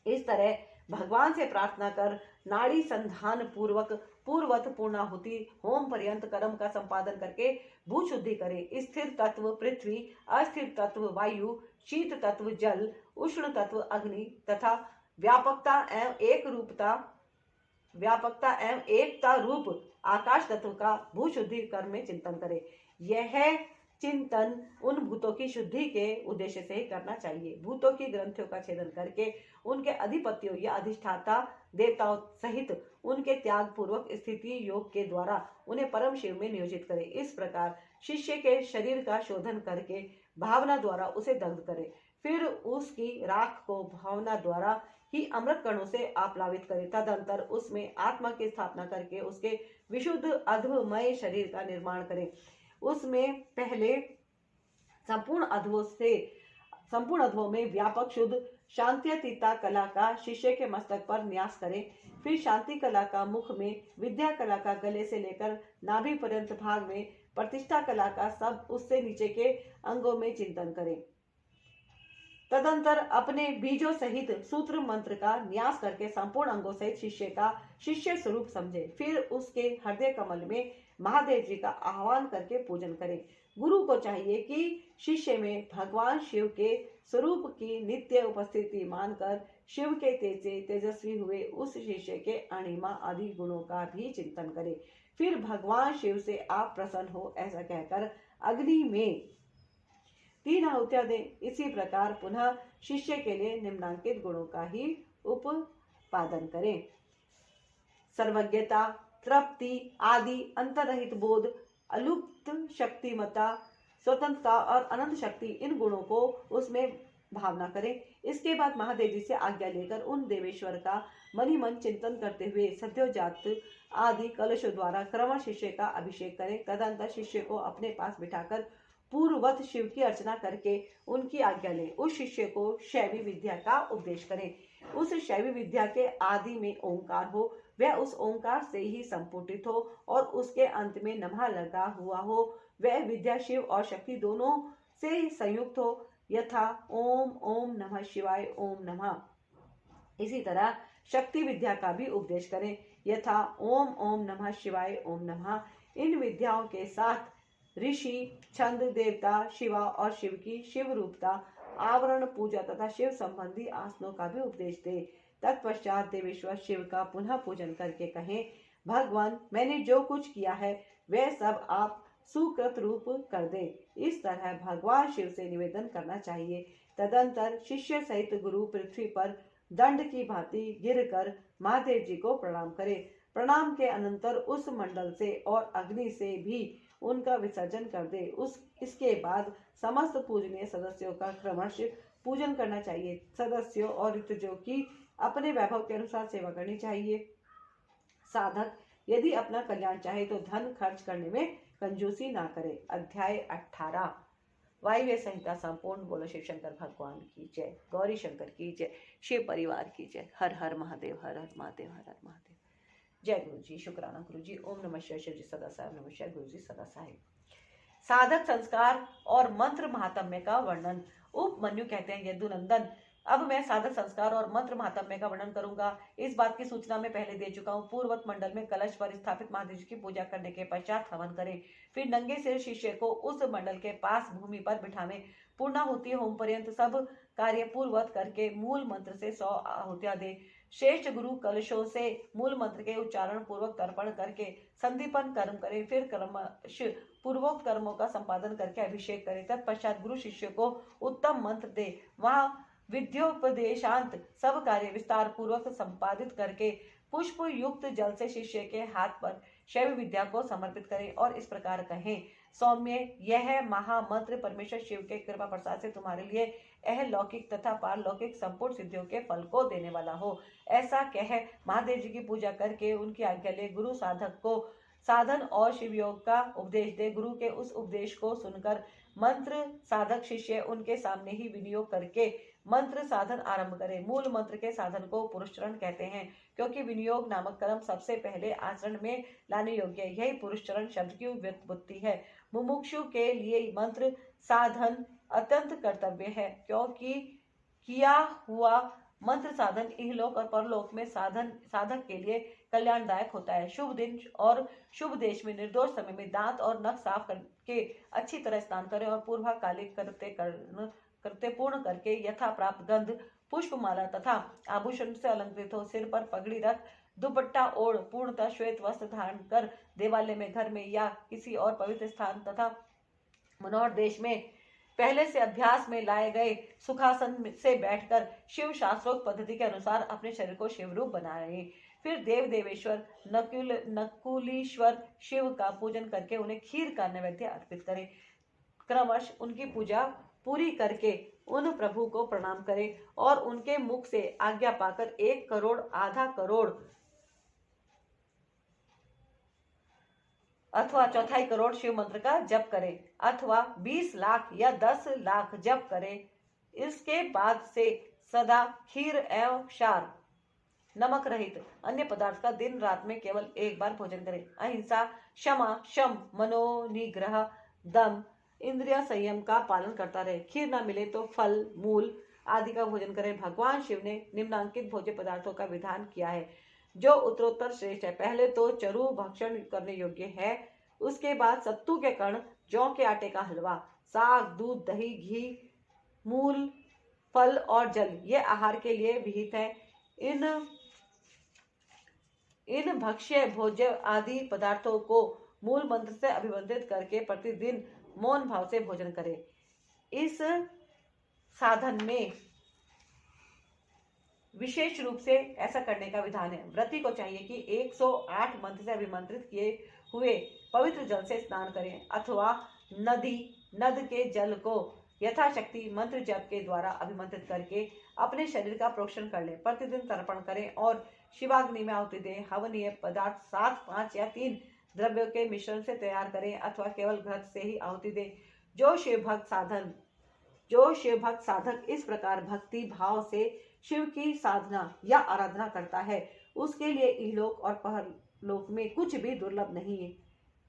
इस तरह भगवान से प्रार्थना कर नाड़ी संधान पूर्वक पूर्वत पूर्णाहुति होम पर्यंत कर्म का संपादन करके भू शुद्धि करे। स्थिर तत्व पृथ्वी, अस्थिर तत्व वायु, शीत तत्व जल, उष्ण तत्व अग्नि तथा व्यापकता एवं एकता रूप आकाश तत्व का भू शुद्धि कर्म में चिंतन करे। यह चिंतन उन भूतों की शुद्धि के उद्देश्य से ही करना चाहिए। भूतों की ग्रंथियों का छेदन करके उनके अधिपतियों या अधिष्ठाता देवताओं सहित उनके त्याग पूर्वक स्थिति योग के द्वारा उन्हें परम शिव में नियोजित करे। इस प्रकार शिष्य के शरीर का शोधन करके भावना द्वारा उसे दग्ध करे, फिर उसकी राख को भावना द्वारा ही अमृत कणों से आप्लावित करे। तदंतर उसमें आत्मा की स्थापना करके उसके विशुद्ध अध्वमय शरीर का निर्माण करे। उसमें पहले संपूर्ण अध्वों में व्यापक शुद्ध शांत्यतीता कला का शिष्य के मस्तक पर न्यास करें। फिर शांति कला का मुख में, विद्या कला का गले से लेकर नाभि पर्यंत भाग में, प्रतिष्ठा कला का सब उससे नीचे के अंगों में चिंतन करें। तदंतर अपने बीजों सहित सूत्र मंत्र का न्यास करके संपूर्ण अंगों सहित शिष्य का शिष्य स्वरूप समझे। फिर उसके हृदय कमल में महादेव जी का आह्वान करके पूजन करें। गुरु को चाहिए कि शिष्य में भगवान शिव के स्वरूप की नित्य उपस्थिति मानकर शिव के तेज से तेजस्वी हुए उस शिष्य के अणिमा आदि गुणों का भी चिंतन करे। फिर भगवान शिव से आप प्रसन्न हो ऐसा कहकर अग्नि में 3 आहुतियां दें। इसी प्रकार पुनः शिष्य के लिए निम्नांकित गुणों का ही उपादन करें। सर्वज्ञता, तृप्ति आदि, अंतरहित बोध, अलुप्त शक्तिमता, स्वतंत्रता और अनंत शक्ति, इन गुणों को उसमें भावना करें। इसके बाद महादेव जी से आज्ञा लेकर उन देवेश्वर का मनी मन चिंतन करते हुए सद्योजात आदि कलशों द्वारा क्रमश शिष्य का अभिषेक करें। तदंतर शिष्य को अपने पास बिठाकर पूर्ववत शिव की अर्चना करके उनकी आज्ञा लें। उस शिष्य को शैवी विद्या का उपदेश करें। उस शैवी विद्या के आदि में ओंकार हो, वह उस ओंकार से ही संपुटित हो और उसके अंत में नमः लगा हुआ हो। वह विद्या शिव और शक्ति दोनों से संयुक्त हो, यथा ओम ओम नमः शिवाय ओम नमः। इसी तरह शक्ति विद्या का भी उपदेश करें, यथा ओम ओम नमः शिवाय ओम नमः। इन विद्याओं के साथ ऋषि, छंद, देवता, शिवा और शिव की शिव रूपता, आवरण पूजा तथा शिव संबंधी आसनों का भी उपदेश दे। तत्पश्चात देवेश्वर शिव का पुनः पूजन करके कहें, भगवान मैंने जो कुछ किया है वह सब आप सुकृत रूप कर दे। इस तरह भगवान शिव से निवेदन करना चाहिए। तदंतर शिष्य सहित गुरु पृथ्वी पर दंड की भांति गिरकर महादेव जी को प्रणाम करे। प्रणाम के अनंतर उस मंडल से और अग्नि से भी उनका विसर्जन कर दे। इसके बाद समस्त पूजनीय सदस्यों का क्रमश पूजन करना चाहिए। सदस्यों और ऋतुजों की अपने वैभव के अनुसार सेवा करनी चाहिए। साधक यदि अपना कल्याण चाहे तो धन खर्च करने में कंजूसी ना करे। अध्याय 18 वायव्य संहिता संपूर्ण। बोलो शिव शंकर भगवान की जय, गौरी शंकर की जय, शिव परिवार की जय। हर हर महादेव, हर हर महादेव, हर हर महादेव। जय गुरु जी, शुक्राना गुरु जी। ओम नमः शिवाय। शिव जी सदा साहेब, नमः शिवाय। गुरु जी सदा साहेब। साधक संस्कार और मंत्र महात्म्य का वर्णन। उपमन्यु कहते हैं, यदुनंदन अब मैं साधक संस्कार और मंत्र महात्म्य का वर्णन करूंगा। इस बात की सूचना मैं पहले दे चुका हूँ। पूर्वत मंडल में कलश पर स्थापित महादेव जी की पूजा करने के पश्चात हवन करें। फिर नंगे सिर शिष्य को उस मंडल के पास भूमि पर बिठावें। पूर्णाहुति होम पर्यंत सब कार्य पूर्वत करके मूल मंत्र से 100 आहुतियां दे। श्रेष्ठ गुरु कलशों से मूल मंत्र के उच्चारण पूर्वक तर्पण करके संदीपन कर्म करें। फिर क्रमश पूर्वोक्त कर्मों का संपादन करके अभिषेक करें। तत्पश्चात गुरु शिष्य को उत्तम मंत्र दे। वहां विद्योपदेशांत सब कार्य विस्तार पूर्वक संपादित करके पुष्प युक्त जल से शिष्य के हाथ पर शैव विद्या को समर्पित करें और इस प्रकार कहें, सौम्य यह महामंत्र परमेश्वर शिव के कृपा प्रसाद से तुम्हारे लिए अहलौकिक तथा पारलौकिक संपूर्ण सिद्धियों के फल को देने वाला हो। ऐसा कह महादेव जी की पूजा करके उनकी आज्ञा ले गुरु साधक को साधन और शिव योग का उपदेश दे। गुरु के उस उपदेश को सुनकर मंत्र साधक शिष्य उनके सामने ही विनियोग करके मंत्र साधन आरंभ करें। मूल मंत्र के साधन को पुरुषचरण कहते हैं, क्योंकि विनियोग नामक कर्म सबसे पहले आचरण में लाने योग्य है। यही पुरुषचरण शब्द की व्युत्पत्ति है। मुमुक्षु के लिए मंत्र साधन अत्यंत कर्तव्य है, क्योंकि किया हुआ मंत्र साधन इहलोक और परलोक में साधक के लिए कल्याणदायक होता है। शुभ दिन और शुभ देश में निर्दोष समय में दांत और नख साफ करके अच्छी तरह स्नान करें और पूर्वकालिक करते पूर्ण करके यथा प्राप्त गंध पुष्पमाला तथा आभूषण से अलंकृत हो, सिर पर पगड़ी रख दुपट्टा ओढ़ पूर्णतः श्वेत वस्त्र धारण कर देवालय में, घर में या किसी और पवित्र स्थान तथा मनोहर देश में पहले से अभ्यास में लाए गए सुखासन से बैठकर शिव शास्त्रोक्त पद्धति के अनुसार अपने शरीर को शिव रूप बनाएं। फिर देव देवेश्वर नकुलीश्वर शिव का पूजन करके उन्हें खीर का नैवेद्य अर्पित करें। क्रमश उनकी पूजा पूरी करके उन प्रभु को प्रणाम करें और उनके मुख से आज्ञा पाकर 1 करोड़, आधा करोड़ अथवा 1/4 करोड़ शिव मंत्र का जप करें, अथवा 20 लाख या 10 लाख जप करें। इसके बाद से सदा खीर एवं क्षार नमक रहित अन्य पदार्थ का दिन रात में केवल 1 बार भोजन करें। अहिंसा, क्षमा, शम, मनोनिग्रह, दम, इंद्रिय संयम का पालन करता रहे। खीर न मिले तो फल, मूल आदि का भोजन करें। भगवान शिव ने निम्नांकित भोज्य पदार्थों का विधान किया है, जो उत्तरोत्तर श्रेष्ठ है। पहले तो चरु भक्षण करने योग्य है, उसके बाद सत्तू के कण, जौ के आटे का हलवा, साग, दूध, दही, घी, मूल, फल और जल ये आहार के लिए विहित है। इन भक्ष्य भोज्य आदि पदार्थों को मूल मंत्र से अभिवंदित करके प्रतिदिन मौन भाव से भोजन करें। इस साधन में विशेष रूप से ऐसा करने का विधान है। व्रती को चाहिए कि 108 मंत्र से अभिमंत्रित किए हुए पवित्र जल से स्नान करें, अथवा नद के जल को यथाशक्ति मंत्र जप के द्वारा अभिमंत्रित करके अपने शरीर का प्रोक्षण कर लें। प्रतिदिन तर्पण करें और शिवाग्नि में आहुति दें। हवनीय पदार्थ 7, 5 या 3 द्रव्यों के मिश्रण से तैयार करें, अथवा केवल घृत से ही आहुति दें। जो शिव भक्त साधक इस प्रकार भक्ति भाव से शिव की साधना या आराधना करता है, उसके लिए इहलोक और परलोक में कुछ भी दुर्लभ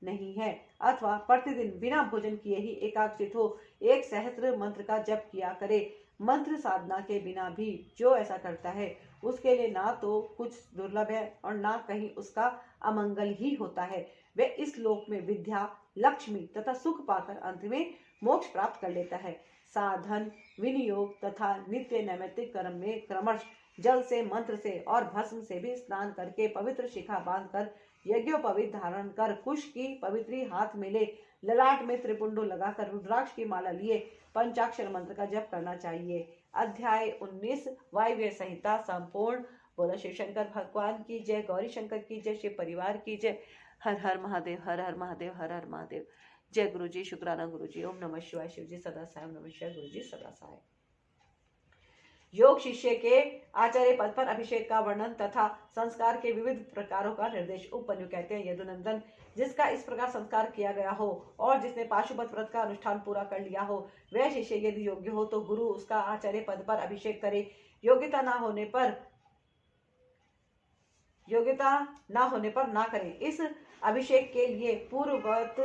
नहीं है। अथवा प्रतिदिन बिना भोजन किए ही एकाग्रचित हो 1 सहस्त्र मंत्र का जप किया करे। मंत्र साधना के बिना भी जो ऐसा करता है, उसके लिए ना तो कुछ दुर्लभ है और ना कहीं उसका अमंगल ही होता है। वे इस लोक में विद्या, लक्ष्मी तथा सुख पाकर अंत में मोक्ष प्राप्त कर लेता है। साधन, विनियोग तथा नित्य नैमित्तिक कर्म में क्रमश जल से, मंत्र से और भस्म से भी स्नान करके पवित्र शिखा बांधकर यज्ञोपवीत धारण कर कुश की पवित्री हाथ में ले ललाट में त्रिपुंडो लगाकर रुद्राक्ष की माला लिए पंचाक्षर मंत्र का जप करना चाहिए। अध्याय 19 वायव्य संहिता संपूर्ण। बोलो शिव शंकर भगवान की जय, गौरी शंकर की जय, शिव परिवार की जय। हर हर महादेव, हर हर महादेव, हर हर महादेव। जय गुरु जी, शुक्राना गुरु जी। ओम नमः शिवाय। शिव जी सदा साय। ओम नमः शिवाय। गुरु जी सदा साय। योग शिष्य के आचार्य पद पर अभिषेक का वर्णन तथा संस्कार के विविध प्रकारों का निर्देश। उपमन्यु कहते हैं, यदुनंदन, जिसका इस प्रकार संस्कार किया गया हो और जिसने पाशुपत व्रत का अनुष्ठान पूरा कर लिया हो, वह शिष्य यदि योग्य हो तो गुरु उसका आचार्य पद पर अभिषेक करे। योग्यता ना होने पर ना करे। इस अभिषेक के लिए पूर्ववत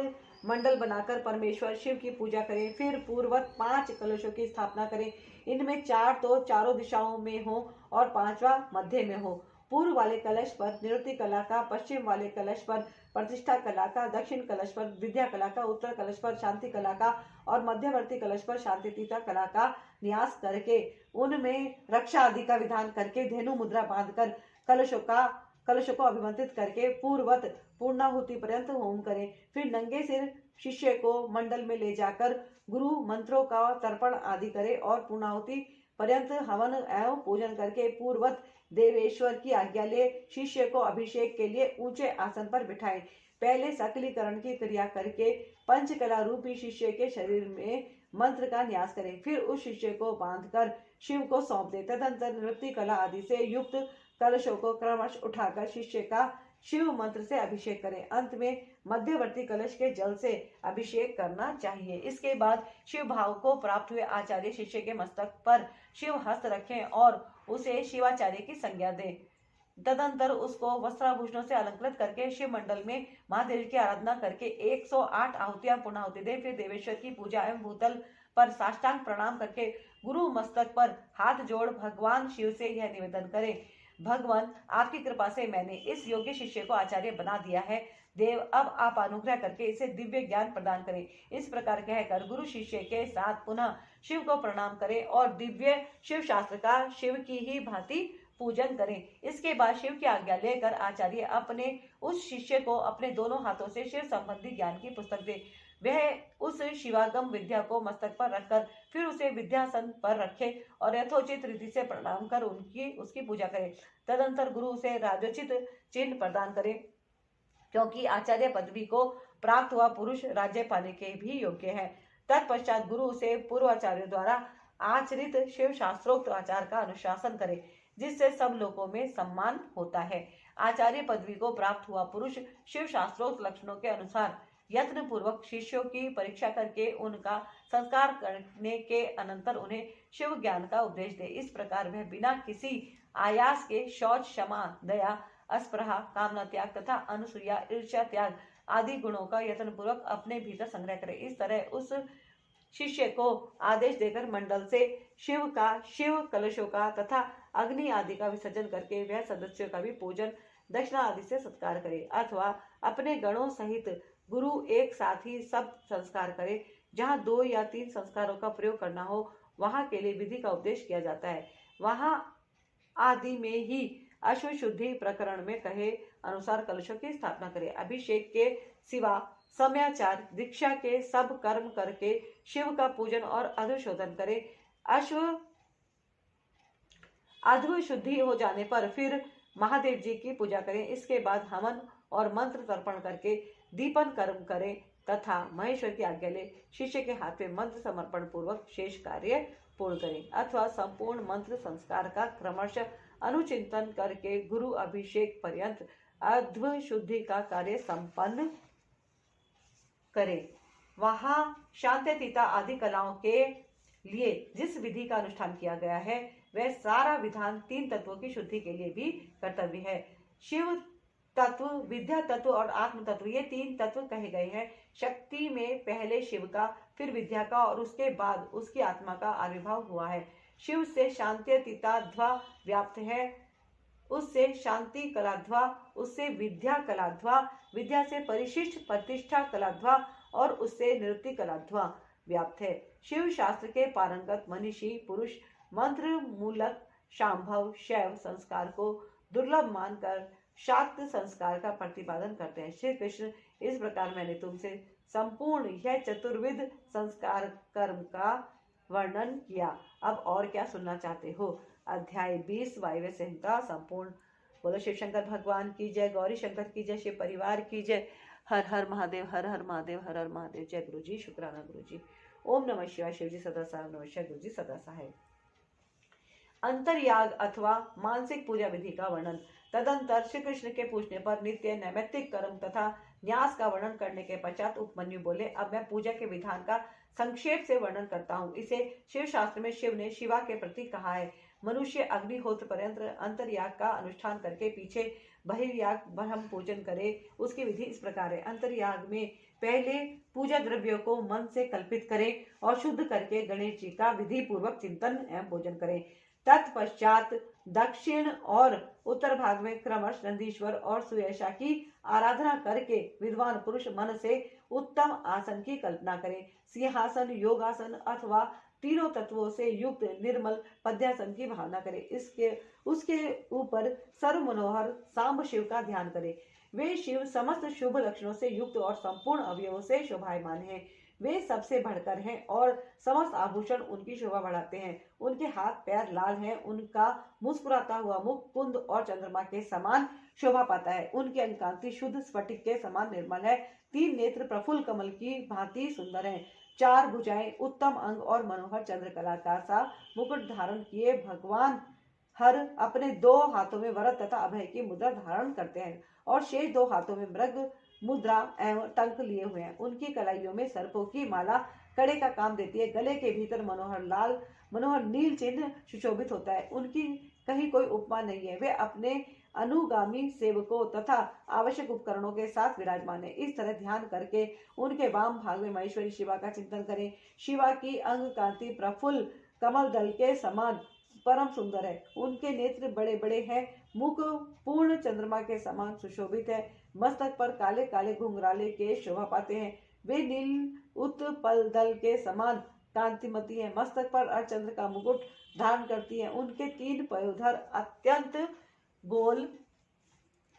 मंडल बनाकर परमेश्वर शिव की पूजा करें। फिर पूर्ववत 5 कलशों की स्थापना करें। इनमें 4 तो चारों दिशाओं में हो और 5वां मध्य में हो। पूर्व वाले कलश पर निवृत्ति कला का, पश्चिम वाले कलश पर प्रतिष्ठा कला का, दक्षिण कलश पर विद्या कला का, उत्तर कलश पर शांति कला का और मध्यवर्ती कलश पर शांतितीता कला का न्यास करके उनमें रक्षा आदि का विधान करके धेनु मुद्रा बांधकर कलशों को अभिमंत्रित करके पूर्ववत पूर्णाहुति पर्यंत होम करें। फिर नंगे सिर शिष्य को मंडल में ले जाकर गुरु मंत्रों का तर्पण आदि करे और पूर्णाहुति पर्यंत हवन एवं पूजन करके पूर्ववत देवेश्वर की आज्ञा ले शिष्य को अभिषेक के लिए ऊंचे आसन पर बिठाएं। पहले सकलीकरण की क्रिया करके पंचकला रूपी शिष्य के शरीर में मंत्र का न्यास करें। फिर उस शिष्य को बांधकर शिव को सौंप दे। तदंतर निवृत्ति कला आदि से युक्त कलशों को क्रमश उठाकर शिष्य का शिव मंत्र से अभिषेक करें। अंत में मध्यवर्ती कलश के जल से अभिषेक करना चाहिए। इसके बाद शिव भाव को प्राप्त हुए आचार्य शिष्य के मस्तक पर शिव हस्त रखें और उसे शिवाचार्य की संज्ञा दें। तदंतर उसको वस्त्राभूषणों से अलंकृत करके शिव मंडल में महादेव की आराधना करके 108 आहुतियां पूर्णाहुति दे। फिर देवेश्वर की पूजा एवं भूतल पर साष्टांग प्रणाम करके गुरु मस्तक पर हाथ जोड़ भगवान शिव से यह निवेदन करें, भगवान आपकी कृपा से मैंने इस योग्य शिष्य को आचार्य बना दिया है। देव अब आप अनुग्रह करके इसे दिव्य ज्ञान प्रदान करें। इस प्रकार कहकर गुरु शिष्य के साथ पुनः शिव को प्रणाम करें और दिव्य शिव शास्त्र का शिव की ही भांति पूजन करें। इसके बाद शिव की आज्ञा लेकर आचार्य अपने उस शिष्य को अपने दोनों हाथों से शिव संबंधी ज्ञान की पुस्तक दे। वह उस शिवागम विद्या को मस्तक पर रखकर फिर उसे विद्यासन पर रखे और यथोचित रीति से प्रणाम कर उसकी पूजा करे। तदंतर गुरु उसे राजोचित चिन्ह प्रदान करे, क्योंकि आचार्य पदवी को प्राप्त हुआ पुरुष राज्य पाने के भी योग्य है। तत्पश्चात गुरु उसे पूर्व आचार्य द्वारा आचरित शिव शास्त्रोक्त आचार का अनुशासन करे, जिससे सब लोगों में सम्मान होता है। आचार्य पदवी को प्राप्त हुआ पुरुष शिव शास्त्रोक्त लक्षणों के अनुसार यत्न पूर्वक शिष्यों की परीक्षा करके उनका संस्कार करने के अनंतर उन्हें शिव ज्ञान का उपदेश दे। इस प्रकार वह बिना किसी आयास के शौच, क्षमा, दया, अस्पृहा, कामना त्याग तथा अनुसूया, ईर्ष्या त्याग आदि गुणों का यत्न पूर्वक अपने भीतर संग्रह करे। इस तरह उस शिष्य को आदेश देकर मंडल से शिव कलशों का तथा अग्नि आदि का विसर्जन करके वह सदस्यों का भी पूजन, दक्षिणा आदि से सत्कार करे, अथवा अपने गणों सहित गुरु एक साथ ही सब संस्कार करे। जहाँ 2 या 3 संस्कारों का प्रयोग करना हो वहां के लिए विधि का उपदेश किया जाता है। वहां आदि में ही अश्व शुद्धि प्रकरण में कहे अनुसार कलशों की स्थापना करे। अभिषेक के सिवा समयाचार दीक्षा के सब कर्म करके शिव का पूजन और अधुशोधन करे। अध्व शुद्धि हो जाने पर फिर महादेव जी की पूजा करें। इसके बाद हवन और मंत्र तर्पण करके दीपन कर्म करें तथा महेश्वर की आज्ञा ले शिष्य के हाथ में मंत्र समर्पण पूर्वक शेष कार्य पूर्ण करें, अथवा संपूर्ण मंत्र संस्कार का क्रमशः अनुचिंतन करके गुरु अभिषेक पर्यंत अध्व शुद्धि का कार्य संपन्न करें। वहां शांत्यतीता आदि कलाओं के लिए जिस विधि का अनुष्ठान किया गया है वह सारा विधान 3 तत्वों की शुद्धि के लिए भी कर्तव्य है। शिव तत्व, विद्या तत्व और आत्म तत्व, ये 3 तत्व कहे गए हैं। शक्ति में पहले शिव का, फिर विद्या का और उसके बाद उसकी आत्मा का आविर्भाव हुआ है। शिव से शांत्यतीताध्वा व्याप्त है, उससे शांति कलाध्वा, उससे विद्या कलाध्वा, विद्या से परिशिष्ट प्रतिष्ठा कलाध्वा और उससे निवृत्ति कलाध्वा व्याप्त है। शिव शास्त्र के पारंगत मनीषी पुरुष मंत्र मूलक शांभव शैव संस्कार को दुर्लभ मानकर शाक्त संस्कार का प्रतिपादन करते हैं। श्री कृष्ण, इस प्रकार मैंने तुमसे संपूर्ण यह चतुर्विध संस्कार कर्म का वर्णन किया। अब और क्या सुनना चाहते हो? अध्याय 20 वायव्य संहिता संपूर्ण। बोलो शिव शंकर भगवान की जय, गौरी शंकर की जय, शिव परिवार की जय। हर हर महादेव, हर हर महादेव, हर हर महादेव। जय गुरु जी, शुक्राना गुरु जी। ओम नमः शिवाय। शिव जी सदा साहेब, नमः गुरु जी सदा साहेब। अंतर्याग अथवा मानसिक पूजा विधि का वर्णन। तदंतर श्री कृष्ण के पूछने पर नित्य नैमित्तिक कर्म तथा न्यास का वर्णन करने के पश्चात उपमन्यु बोले, अब मैं पूजा के विधान का संक्षेप से वर्णन करता हूँ। इसे शिव शास्त्र में शिव ने शिवा के प्रति कहा है। मनुष्य अग्निहोत्र पर्यंत अंतर्याग का अनुष्ठान करके पीछे बहिर्याग ब्रह्म पूजन करे। उसकी विधि इस प्रकार है। अंतर्याग में पहले पूजा द्रव्यों को मन से कल्पित करें और शुद्ध करके गणेश जी का विधि पूर्वक चिंतन एवं पूजन करें। तत्पश्चात दक्षिण और उत्तर भाग में क्रमश नंदीश्वर और सुयशा की आराधना करके विद्वान पुरुष मन से उत्तम आसन की कल्पना करें। सिंहासन, योगासन अथवा तीनों तत्वों से युक्त निर्मल पद्यासन की भावना करें। उसके ऊपर सर्व मनोहर सांब शिव का ध्यान करें। वे शिव समस्त शुभ लक्षणों से युक्त और संपूर्ण अवयवों से शोभायमान हैं। वे सबसे बढ़कर हैं और समस्त आभूषण उनकी शोभा बढ़ाते हैं। उनके हाथ पैर लाल हैं। उनका मुस्कुराता हुआ मुख कुंद और चंद्रमा के समान शोभा पाता है। उनकी अंगकांति शुद्ध स्फटिक के समान निर्मल है। 3 नेत्र प्रफुल्ल कमल की भांति सुंदर हैं। 4 भुजाएं, उत्तम अंग और मनोहर चंद्रकला का सा मुकुट धारण किए भगवान हर अपने 2 हाथों में वरद तथा अभय की मुद्रा धारण करते हैं और शेष 2 हाथों में मृग मुद्रा एवं टंक लिए हुए हैं। उनकी कलाइयों में सर्पों की माला कड़े का काम देती है। गले के भीतर मनोहर नील चिन्ह सुशोभित होता है। उनकी कहीं कोई उपमा नहीं है। वे अपने अनुगामी सेवकों तथा आवश्यक उपकरणों के साथ विराजमान है। इस तरह ध्यान करके उनके वाम भाग में महेश्वरी शिवा का चिंतन करें। शिवा की अंग कांति प्रफुल्ल कमल दल के समान परम सुंदर है। उनके नेत्र बड़े बड़े हैं। मुख पूर्ण चंद्रमा के समान सुशोभित है। मस्तक पर काले काले घुंघराले के शोभा पाते हैं। वे नील उत्पल दल के समान कांतिमती है। मस्तक पर अर्धचंद्र का मुकुट धारण करती है। उनके 3 पयोधर अत्यंत गोल,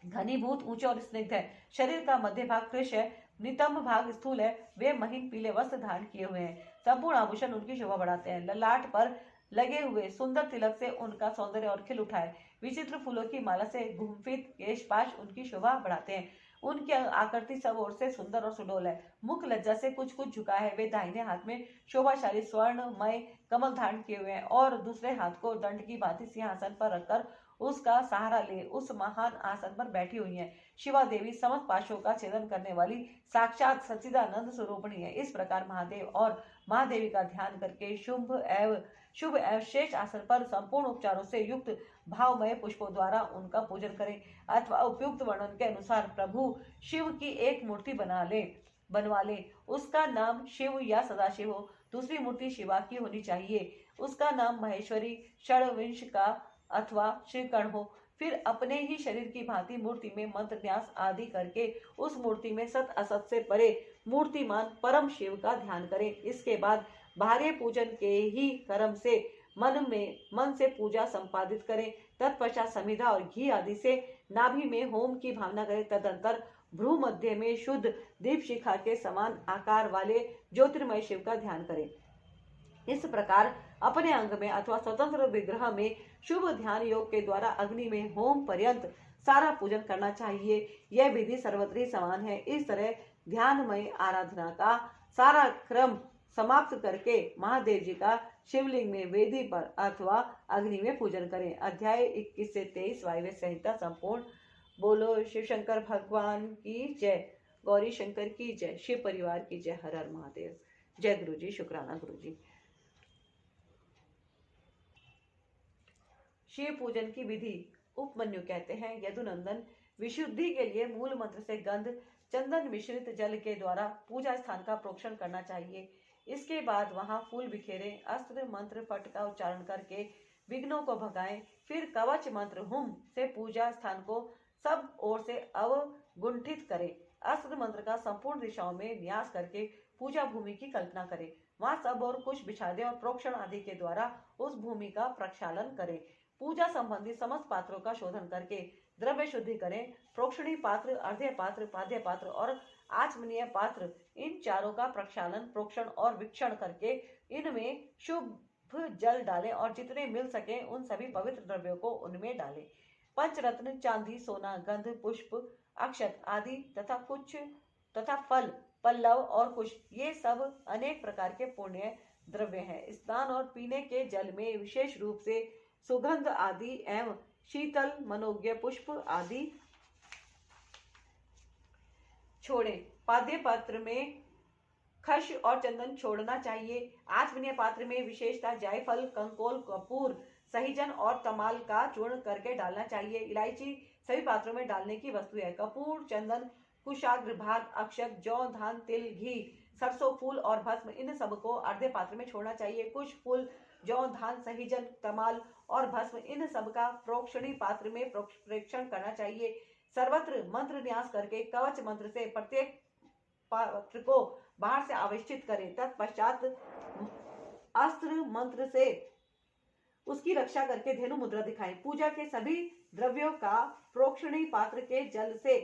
घनीभूत, ऊंचे और स्निग्ध है। शरीर का मध्य भाग कृश है, नितंब भाग स्थूल है। वे महीन पीले वस्त्र धारण किए हुए हैं। संपूर्ण आभूषण उनकी शोभा बढ़ाते हैं। ललाट पर लगे हुए सुंदर तिलक से उनका सौंदर्य और खिल उठा है। विचित्र फूलों की माला से गुम्फित केशपाश उनकी शोभा बढ़ाते हैं। उनकी आकृति सब ओर से सुंदर और सुडोल है। मुख लज्जा से कुछ कुछ झुका है। वे दाहिने हाथ में शोभाशाली स्वर्णमय कमल धारण किए हुए हैं और दूसरे हाथ को दंड की भांति सिंहासन पर रखकर उसका सहारा ले उस महान आसन पर बैठी हुई है। शिवा देवी समस्त पाशों का छेदन करने वाली साक्षात सच्चिदानंद स्वरूपिणी है। इस प्रकार महादेव और महादेवी का ध्यान करके शुभ एवं शेष आसन पर संपूर्ण उपचारों से युक्त भावमय पुष्पों द्वारा उनका पूजन करें अथवा उपयुक्त वर्णन के अनुसार प्रभु शिव की एक मूर्ति बनवा ले। उसका नाम शिव या सदाशिव हो। दूसरी मूर्ति शिवा की होनी चाहिए। उसका नाम महेश्वरी, षड्विंश का अथवा श्रीकर्ण हो। फिर अपने ही शरीर की भांति मूर्ति में मंत्र न्यास आदि करके उस मूर्ति में सत असत से परे मूर्तिमान परम शिव का ध्यान करें। इसके बाद बाह्य पूजन के ही क्रम से मन से पूजा संपादित करें। तत्पश्चात समिधा और घी आदि से नाभि में होम की भावना करें। तदंतर भ्रू मध्य में शुद्ध दीप शिखा के समान आकार वाले ज्योतिर्मय शिव का ध्यान करें। इस प्रकार अपने अंग में अथवा स्वतंत्र विग्रह में शुभ ध्यान योग के द्वारा अग्नि में होम पर्यंत सारा पूजन करना चाहिए। यह विधि सर्वत्र ही समान है। इस तरह ध्यानमय आराधना का सारा क्रम समाप्त करके महादेव जी का शिवलिंग में वेदी पर अथवा अग्नि में पूजन करें। अध्याय 21 से 23 वायव्य संहिता संपूर्ण। बोलो शिव शंकर भगवान की जय। गौरी शंकर की जय। शिव परिवार की जय। हर हर महादेव। जय गुरु जी। शुक्राना गुरु जी। शिव पूजन की विधि। उपमन्यु कहते हैं, यदुनंदन, विशुद्धि के लिए मूल मंत्र से गंध चंदन मिश्रित जल के द्वारा पूजा स्थान का प्रोक्षण करना चाहिए। इसके बाद वहां फूल बिखेरें, अस्त्र मंत्र पट का उच्चारण करके विघ्नों को भगाएं। फिर कवच मंत्र हुम से पूजा स्थान को सब ओर से अवगुंठित करें। अस्त्र मंत्र का संपूर्ण दिशाओं में न्यास करके पूजा भूमि की कल्पना करें। वहां सब और कुश बिछा दें और प्रोक्षण आदि के द्वारा उस भूमि का प्रक्षालन करें। पूजा संबंधी समस्त पात्रों का शोधन करके द्रव्य शुद्धि करें। प्रोक्षणी पात्र, अर्ध्य पात्र, पाद्य पात्र और आचमनीय पात्र, इन चारों का प्रक्षालन, प्रोक्षण और वीक्षण करके इनमें शुभ जल डालें और जितने मिल सके उन सभी पवित्र द्रव्यों को उनमें डालें। पंचरत्न, चांदी, सोना, गंध, पुष्प, अक्षत आदि तथा फल, पल्लव और कुश, ये सब अनेक प्रकार के पुण्य द्रव्य हैं। स्नान और पीने के जल में विशेष रूप से सुगंध आदि एवं शीतल मनोज्ञ पुष्प आदि छोड़े। पाद्य पात्र में खश और चंदन छोड़ना चाहिए। आचमनीय पात्र में विशेषता जायफल, कंकोल, कपूर, सहीजन और तमाल का चूर्ण करके डालना चाहिए। इलायची सभी पात्रों में डालने की वस्तु है। कपूर, चंदन, कुशाग्र भाग, अक्षत, जौ, धान, तिल, घी, सरसों फूल और भस्म, इन सबको अर्धे पात्र में छोड़ना चाहिए। कुश, फूल, जौ, धान, सहीजन, तमाल और भस्म, इन सब का प्रोक्षणी पात्र में प्रोक्षण करना चाहिए। सर्वत्र मंत्र न्यास करके कवच मंत्र से प्रत्येक पात्र को बाहर से आवेष्टित करें। तत्पश्चात अस्त्र मंत्र से उसकी रक्षा करके धेनु मुद्रा दिखाएं। पूजा के सभी द्रव्यों का प्रोक्षणी पात्र के जल से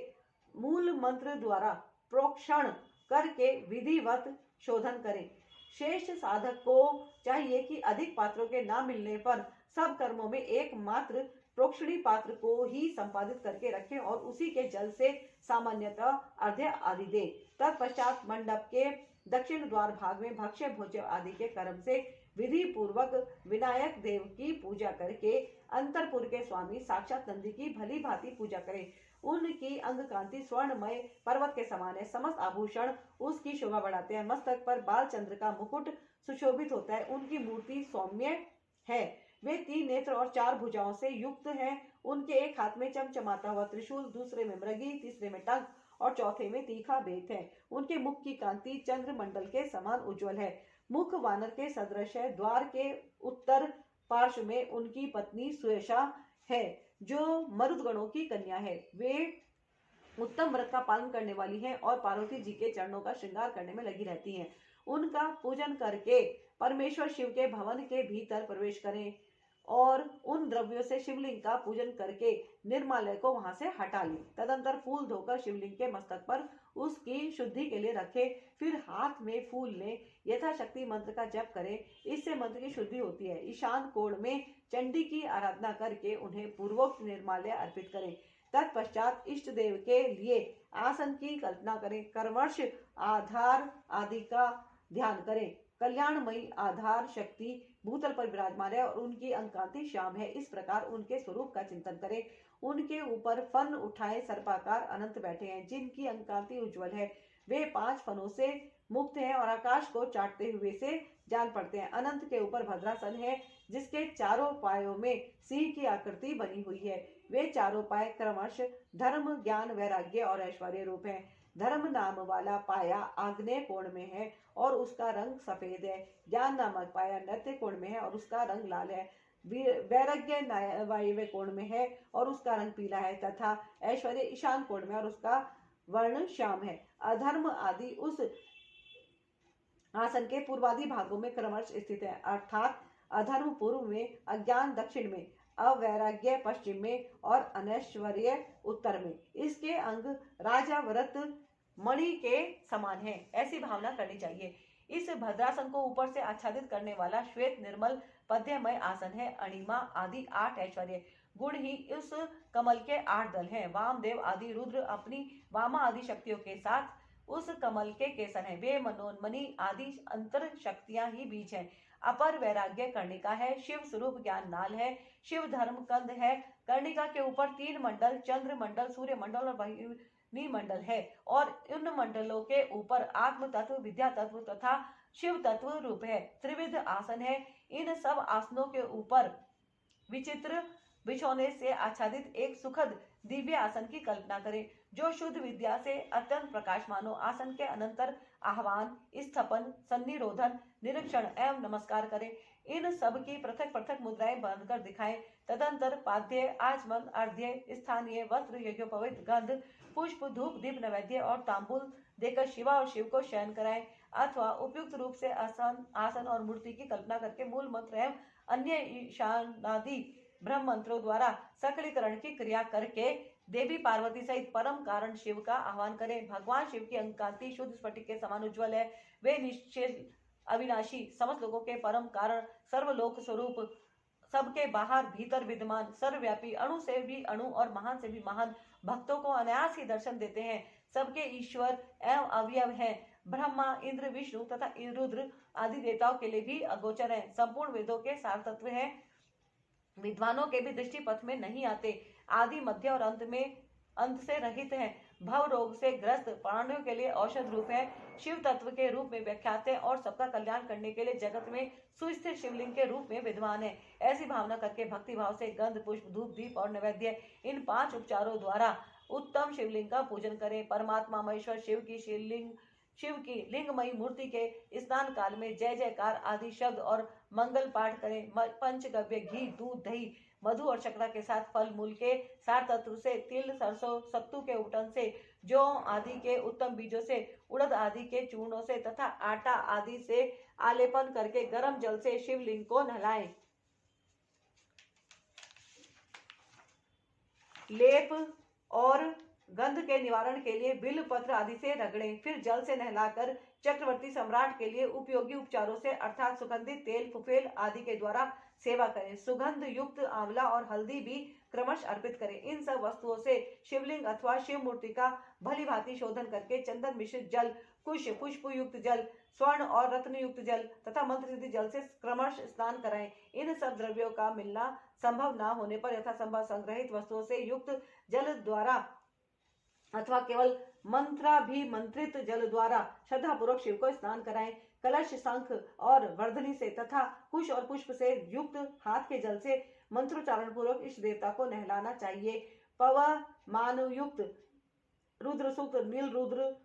मूल मंत्र द्वारा प्रोक्षण करके विधिवत शोधन करें। शेष साधक को चाहिए कि अधिक पात्रों के न मिलने पर सब कर्मों में एकमात्र प्रोक्षणी पात्र को ही संपादित करके रखें और उसी के जल से सामान्यतः अर्घ्य आदि दे। तत्पश्चात मंडप के दक्षिण द्वार भाग में भक्ष्य भोज्य आदि के कर्म से विधि पूर्वक विनायक देव की पूजा करके अंतरपुर के स्वामी साक्षात नंदी की भली भांति पूजा करें। उनकी अंग कांति स्वर्णमय पर्वत के समान है। समस्त आभूषण उसकी शोभा बढ़ाते हैं। मस्तक पर बालचंद्र का मुकुट सुशोभित होता है। उनकी मूर्ति सौम्य है। वे 3 नेत्र और 4 भुजाओं से युक्त हैं। उनके एक हाथ में चमचमाता हुआ त्रिशूल, दूसरे में मृगी, तीसरे में टंक और चौथे में तीखा बेत है। उनके मुख की कांति चंद्रमंडल के समान उज्जवल है। मुख वानर के सदृश है। द्वार के उत्तर पार्श्व में उनकी पत्नी सुयशा है, जो मरुदगणों की कन्या है। वे उत्तम व्रत का पालन करने वाली हैं और पार्वती जी के चरणों का श्रृंगार करने में लगी रहती हैं। उनका पूजन करके परमेश्वर शिव के भवन के भीतर प्रवेश करें और उन द्रव्यों से शिवलिंग का पूजन करके निर्मालय को वहां से हटा लें। तदंतर फूल धोकर शिवलिंग के मस्तक पर उसकी शुद्धि के लिए रखें। फिर हाथ में फूल लें, यथाशक्ति मंत्र का जप करें। इससे मंत्र की शुद्धि होती है। ईशान कोण में चंडी की आराधना करके उन्हें पूर्वोक्त निर्माल्य अर्पित करें। तत्पश्चात इष्ट देव के लिए आसन की कल्पना करें। कर्मश आधार आदि का ध्यान करें। कल्याणमयी आधार शक्ति भूतल पर विराजमान है और उनकी अंकांति श्याम है। इस प्रकार उनके स्वरूप का चिंतन करें। उनके ऊपर फन उठाए सर्पाकार अनंत बैठे हैं, जिनकी अंकांति उज्जवल है। वे 5 फनों से मुक्त हैं और आकाश को चाटते हुए से जान पड़ते हैं। अनंत के ऊपर भद्रासन है, जिसके चारों पायों में सिंह की आकृति बनी हुई है। वे चारों पाए क्रमश धर्म, ज्ञान, वैराग्य और ऐश्वर्य रूप हैं। धर्म नाम वाला पाया आग्नेय कोण में है और उसका रंग सफेद है। ज्ञान नामक पाया नृत्य कोण में है और उसका रंग लाल है। वैराग्य वायव्य कोण में है और उसका रंग पीला है तथा ऐश्वर्य ईशान कोण में और उसका वर्ण श्याम है। अधर्म आदि उस आसन के पूर्वादि भागों में क्रमश स्थित है, अर्थात अधर्म पूर्व में, अज्ञान दक्षिण में, अवैराग्य पश्चिम में और अनैश्वर्य उत्तर में। इसके अंग राजा व्रत मणि के समान है, ऐसी भावना करनी चाहिए। इस भद्रासन को ऊपर से आच्छादित करने वाला श्वेत निर्मल पद्यमय आसन है। अणिमा आदि 8 ऐश्वर्य गुण ही उस कमल के 8 दल हैं। वामदेव आदि रुद्र अपनी वामा आदि शक्तियों के साथ उस कमल के केसर हैं। वे मनोन्मणि आदि अंतर शक्तियां ही बीज हैं। अपर वैराग्य कर्णिका है। शिव स्वरूप ज्ञान नाल है। शिव धर्म कंद है। कर्णिका के ऊपर 3 मंडल, चंद्र मंडल, सूर्य मंडल और वाहिनी मंडल है और उन मंडलों के ऊपर आत्म तत्व, विद्या तत्व तथा शिव तत्व रूप है। त्रिविध आसन है। इन सब आसनों के ऊपर विचित्र बिछौने से आच्छादित एक सुखद दिव्य आसन की कल्पना करें, जो शुद्ध विद्या से अत्यंत प्रकाशमान हो। आसन के अनंतर आह्वान, स्थपन, सन्निरोधन, निरीक्षण एवं नमस्कार करें। इन सब की पृथक पृथक मुद्राएं बांधकर दिखाएं। तदंतर पाद्य, आचमन, अर्घ्य, स्थानीय वस्त्र, यज्ञोपवीत, गंध, पुष्प, धूप, दीप, नैवेद्य और तांबूल देकर शिवा और शिव को शयन कराएं अथवा उपयुक्त रूप से आसन और मूर्ति की कल्पना करके मूल मंत्र एवं अन्य ईशानादि ब्रह्म मंत्रों द्वारा सकलीकरण की क्रिया करके देवी पार्वती सहित परम कारण शिव का आह्वान करें। भगवान शिव की अंकांति शुद्ध स्फटिक के समान उज्ज्वल है। वे निश्चल, अविनाशी, समस्त लोगों के परम कारण, सर्वलोक स्वरूप, सबके बाहर भीतर विद्यमान, सर्वव्यापी, अणु से भी अणु और महान से भी महान, भक्तों को अनायास ही दर्शन देते हैं, सबके ईश्वर एवं अवयव हैं। ब्रह्मा, इंद्र, विष्णु तथा रुद्र आदि देवताओं के लिए भी अगोचर है। संपूर्ण वेदों के सार तत्व है। विद्वानों के भी दृष्टि पथ में नहीं आते। आदि, मध्य और अंत से रहित है। भव रोग से ग्रस्त प्राणियों के लिए औषध रूप है। शिव तत्व के रूप में व्याख्यात है और सबका कल्याण करने के लिए जगत में सुस्थिर शिवलिंग के रूप में विद्वान है। ऐसी भावना करके भक्ति भाव से गंध, पुष्प, धूप, दीप और नैवेद्य इन 5 उपचारों द्वारा उत्तम शिवलिंग का पूजन करें। परमात्मा महेश्वर शिव की लिंगमयी मूर्ति के स्नान काल में जय जयकार आदि शब्द और मंगल पाठ करें। पंचगव्य, घी, दूध, दही, मधु और शर्करा के साथ फल मूल के सार तत्व से, तिल, सरसों, सत्तू के उटन से, जौ आदि के उत्तम बीजों से, उड़द आदि के चूर्णों से तथा आटा आदि से आलेपन करके गर्म जल से शिवलिंग को नहलाएं। लेप और गंध के निवारण के लिए बिल्व पत्र आदि से रगड़ें। फिर जल से नहलाकर चक्रवर्ती सम्राट के लिए उपयोगी उपचारों से अर्थात सुगंधित तेल, फुफेल आदि के द्वारा सेवा करें। सुगंध युक्त आंवला और हल्दी भी क्रमश अर्पित करें। इन सब वस्तुओं से शिवलिंग अथवा शिव मूर्ति का भली भांति शोधन करके चंदन मिश्रित जल, कुश, पुष्प युक्त जल, स्वर्ण और रत्न युक्त जल तथा मंत्र सिद्धि जल से क्रमश स्नान कराएं। इन सब द्रव्यों का मिलना संभव न होने पर यथासंभव संग्रहित वस्तुओं से युक्त जल द्वारा अथवा केवल मंत्राभिमंत्रित जल द्वारा श्रद्धा पूर्वक शिव को स्नान कराएं। कलश, शंख और वर्धनी से तथा कुश और पुष्प से युक्त हाथ के जल से मंत्रोच्चारण पूर्वक इष्ट देवता को नहलाना चाहिए। पवमान युक्त रुद्र सूक्त, नील रुद्र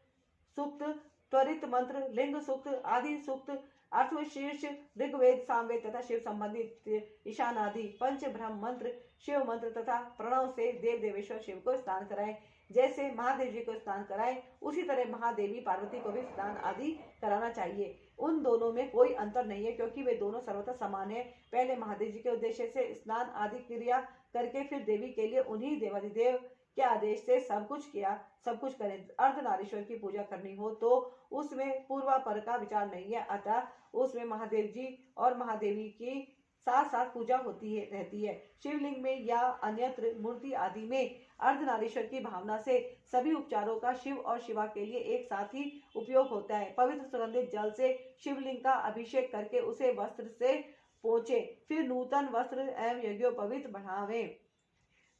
सूक्त, त्वरित मंत्र, लिंग सूक्त आदि सूक्त, अर्थशीर्ष, ऋग्वेद, सामवेद तथा शिव संबंधित ईशान आदि पंच ब्रह्म मंत्र, शिव मंत्र तथा प्रणव से देव देवेश्वर शिव को स्नान कराएं। जैसे महादेव जी को स्नान कराएं, उसी तरह महादेवी पार्वती को भी स्नान आदि कराना चाहिए। उन दोनों में कोई अंतर नहीं है, क्योंकि वे दोनों सर्वथा समान है। पहले महादेव जी के उद्देश्य से स्नान आदि क्रिया करके फिर देवी के लिए उन्हीं देवाधिदेव के आदेश से सब कुछ करें। अर्धनारीश्वर की पूजा करनी हो तो उसमें पूर्वापर का विचार नहीं है, अतः उसमें महादेव जी और महादेवी की साथ साथ पूजा रहती है। शिवलिंग में या अन्यत्र मूर्ति आदि में अर्धनारीश्वर की भावना से सभी उपचारों का शिव और शिवा के लिए एक साथ ही उपयोग होता है। पवित्र सुगंधित जल से शिवलिंग का अभिषेक करके उसे वस्त्र से पोंछे, फिर नूतन वस्त्र एवं यज्ञोपवीत बढ़ावे।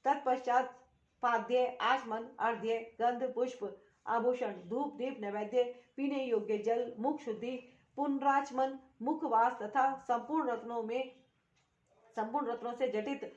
तत्पश्चात पाद्य, आचमन, अर्घ्य, गंध, पुष्प, आभूषण, धूप, दीप, नैवेद्य, पीने योग्य जल, मुख शुद्धि, पुनराचमन, मुखवास तथा संपूर्ण रत्नों से जटित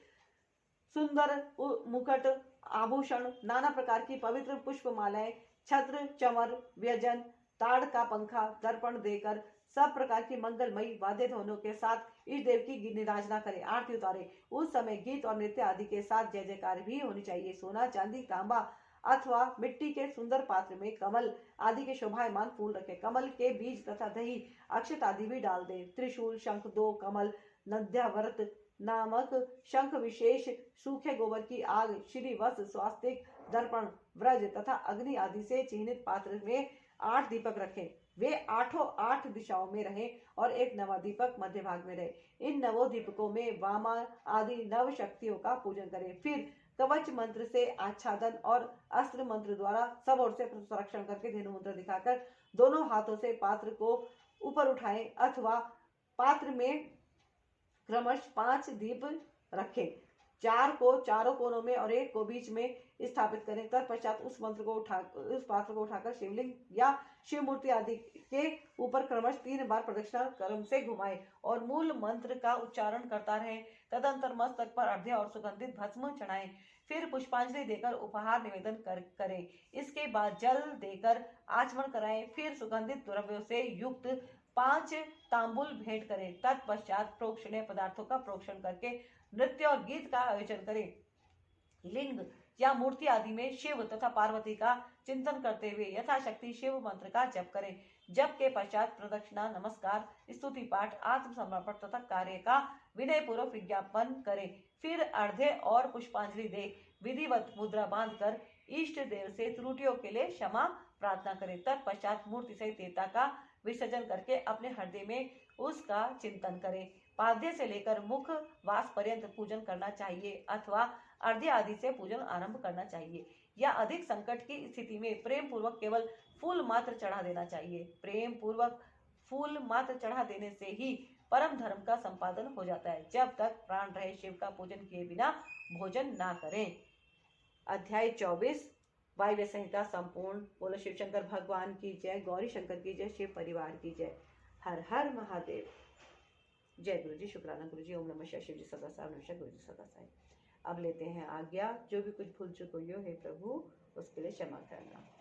सुंदर मुकुट, आभूषण, नाना प्रकार की पवित्र पुष्पमालाएं, छत्र, चमर, व्यंजन, ताड़ का पंखा, दर्पण देकर सब प्रकार की मंगलमयी वाद्य ध्वनियों के साथ इस देव की निराजना करें, आरती उतारे। उस समय गीत और नृत्य आदि के साथ जय जयकार भी होनी चाहिए। सोना, चांदी, तांबा अथवा मिट्टी के सुंदर पात्र में कमल आदि के शोभायमान फूल रखें। कमल के बीज तथा दही, अक्षत आदि भी डाल दें। त्रिशूल, शंख, दो कमल, नद्याव्रत नामक शंख विशेष, सूखे गोबर की आग, श्री वस्त्र, स्वास्तिक, दर्पण, व्रज तथा अग्नि आदि से चिन्हित पात्र में 8 दीपक रखें। वे 8 दिशाओं में रहें और एक नवा दीपक मध्य भाग में रहे। इन नवों दीपकों में वामा आदि नव शक्तियों का पूजन करें। फिर कवच मंत्र से आच्छादन और अस्त्र मंत्र द्वारा सब ओर से संरक्षण करके धेनु मुद्रा दिखाकर दोनों हाथों से पात्र को ऊपर उठाएं अथवा पात्र में क्रमश 5 दीप रखें। 4 को चारों कोनों में और 1 को बीच में स्थापित करें। तत्पश्चात उस पात्र को उठाकर शिवलिंग या शिव मूर्ति आदि के ऊपर क्रमश 3 बार प्रदक्षिणा क्रम से घुमाएं और मूल मंत्र का उच्चारण करता रहें। तदंतर मस्तक पर अर्घ्य और सुगंधित भस्म चढ़ाएं। फिर पुष्पांजलि देकर उपहार निवेदन करें। इसके बाद जल देकर आचमन कराएं। फिर सुगंधित द्रव्यों से युक्त 5 तांबुल भेंट करें। तत्पश्चात प्रोक्षणीय पदार्थों का प्रोक्षण करके नृत्य और गीत का आयोजन करें। लिंग या मूर्ति आदि में शिव तथा पार्वती का चिंतन करते हुए यथाशक्ति शिव मंत्र का जप करें। जप के पश्चात प्रदक्षिणा, नमस्कार, स्तुति पाठ, आत्मसमर्पण तथा कार्य का विनय पूर्वक विज्ञापन करें। फिर अर्घ्य और पुष्पांजलि दे विधिवत मुद्रा बांधकर इष्ट देव से त्रुटियों के लिए क्षमा प्रार्थना करें। तत्पश्चात मूर्ति सहित देवता का विसर्जन करके अपने हृदय में उसका चिंतन करें। पाद्य से लेकर मुख वास पर्यंत पूजन करना चाहिए अथवा अर्घ्य आदि से पूजन आरंभ करना चाहिए, या अधिक संकट की स्थिति में प्रेम पूर्वक केवल फूल मात्र चढ़ा देना चाहिए। प्रेम पूर्वक फूल मात्र चढ़ा देने से ही परम धर्म का संपादन हो जाता है। जब तक प्राण रहे शिव का पूजन किए बिना भोजन ना करें। अध्याय 24 वायव्य संहिता संपूर्ण। बोलो शिव शंकर भगवान की जय, गौरी शंकर की जय, शिव परिवार की जय। हर हर महादेव। जय गुरु जी, शुक्राना गुरु जी। ओम नमः शिव जी सदा साई, नमः गुरु जी सदा साई। अब लेते हैं आज्ञा। जो भी कुछ भूल चुक हुई हो हे प्रभु उसके लिए क्षमा करना।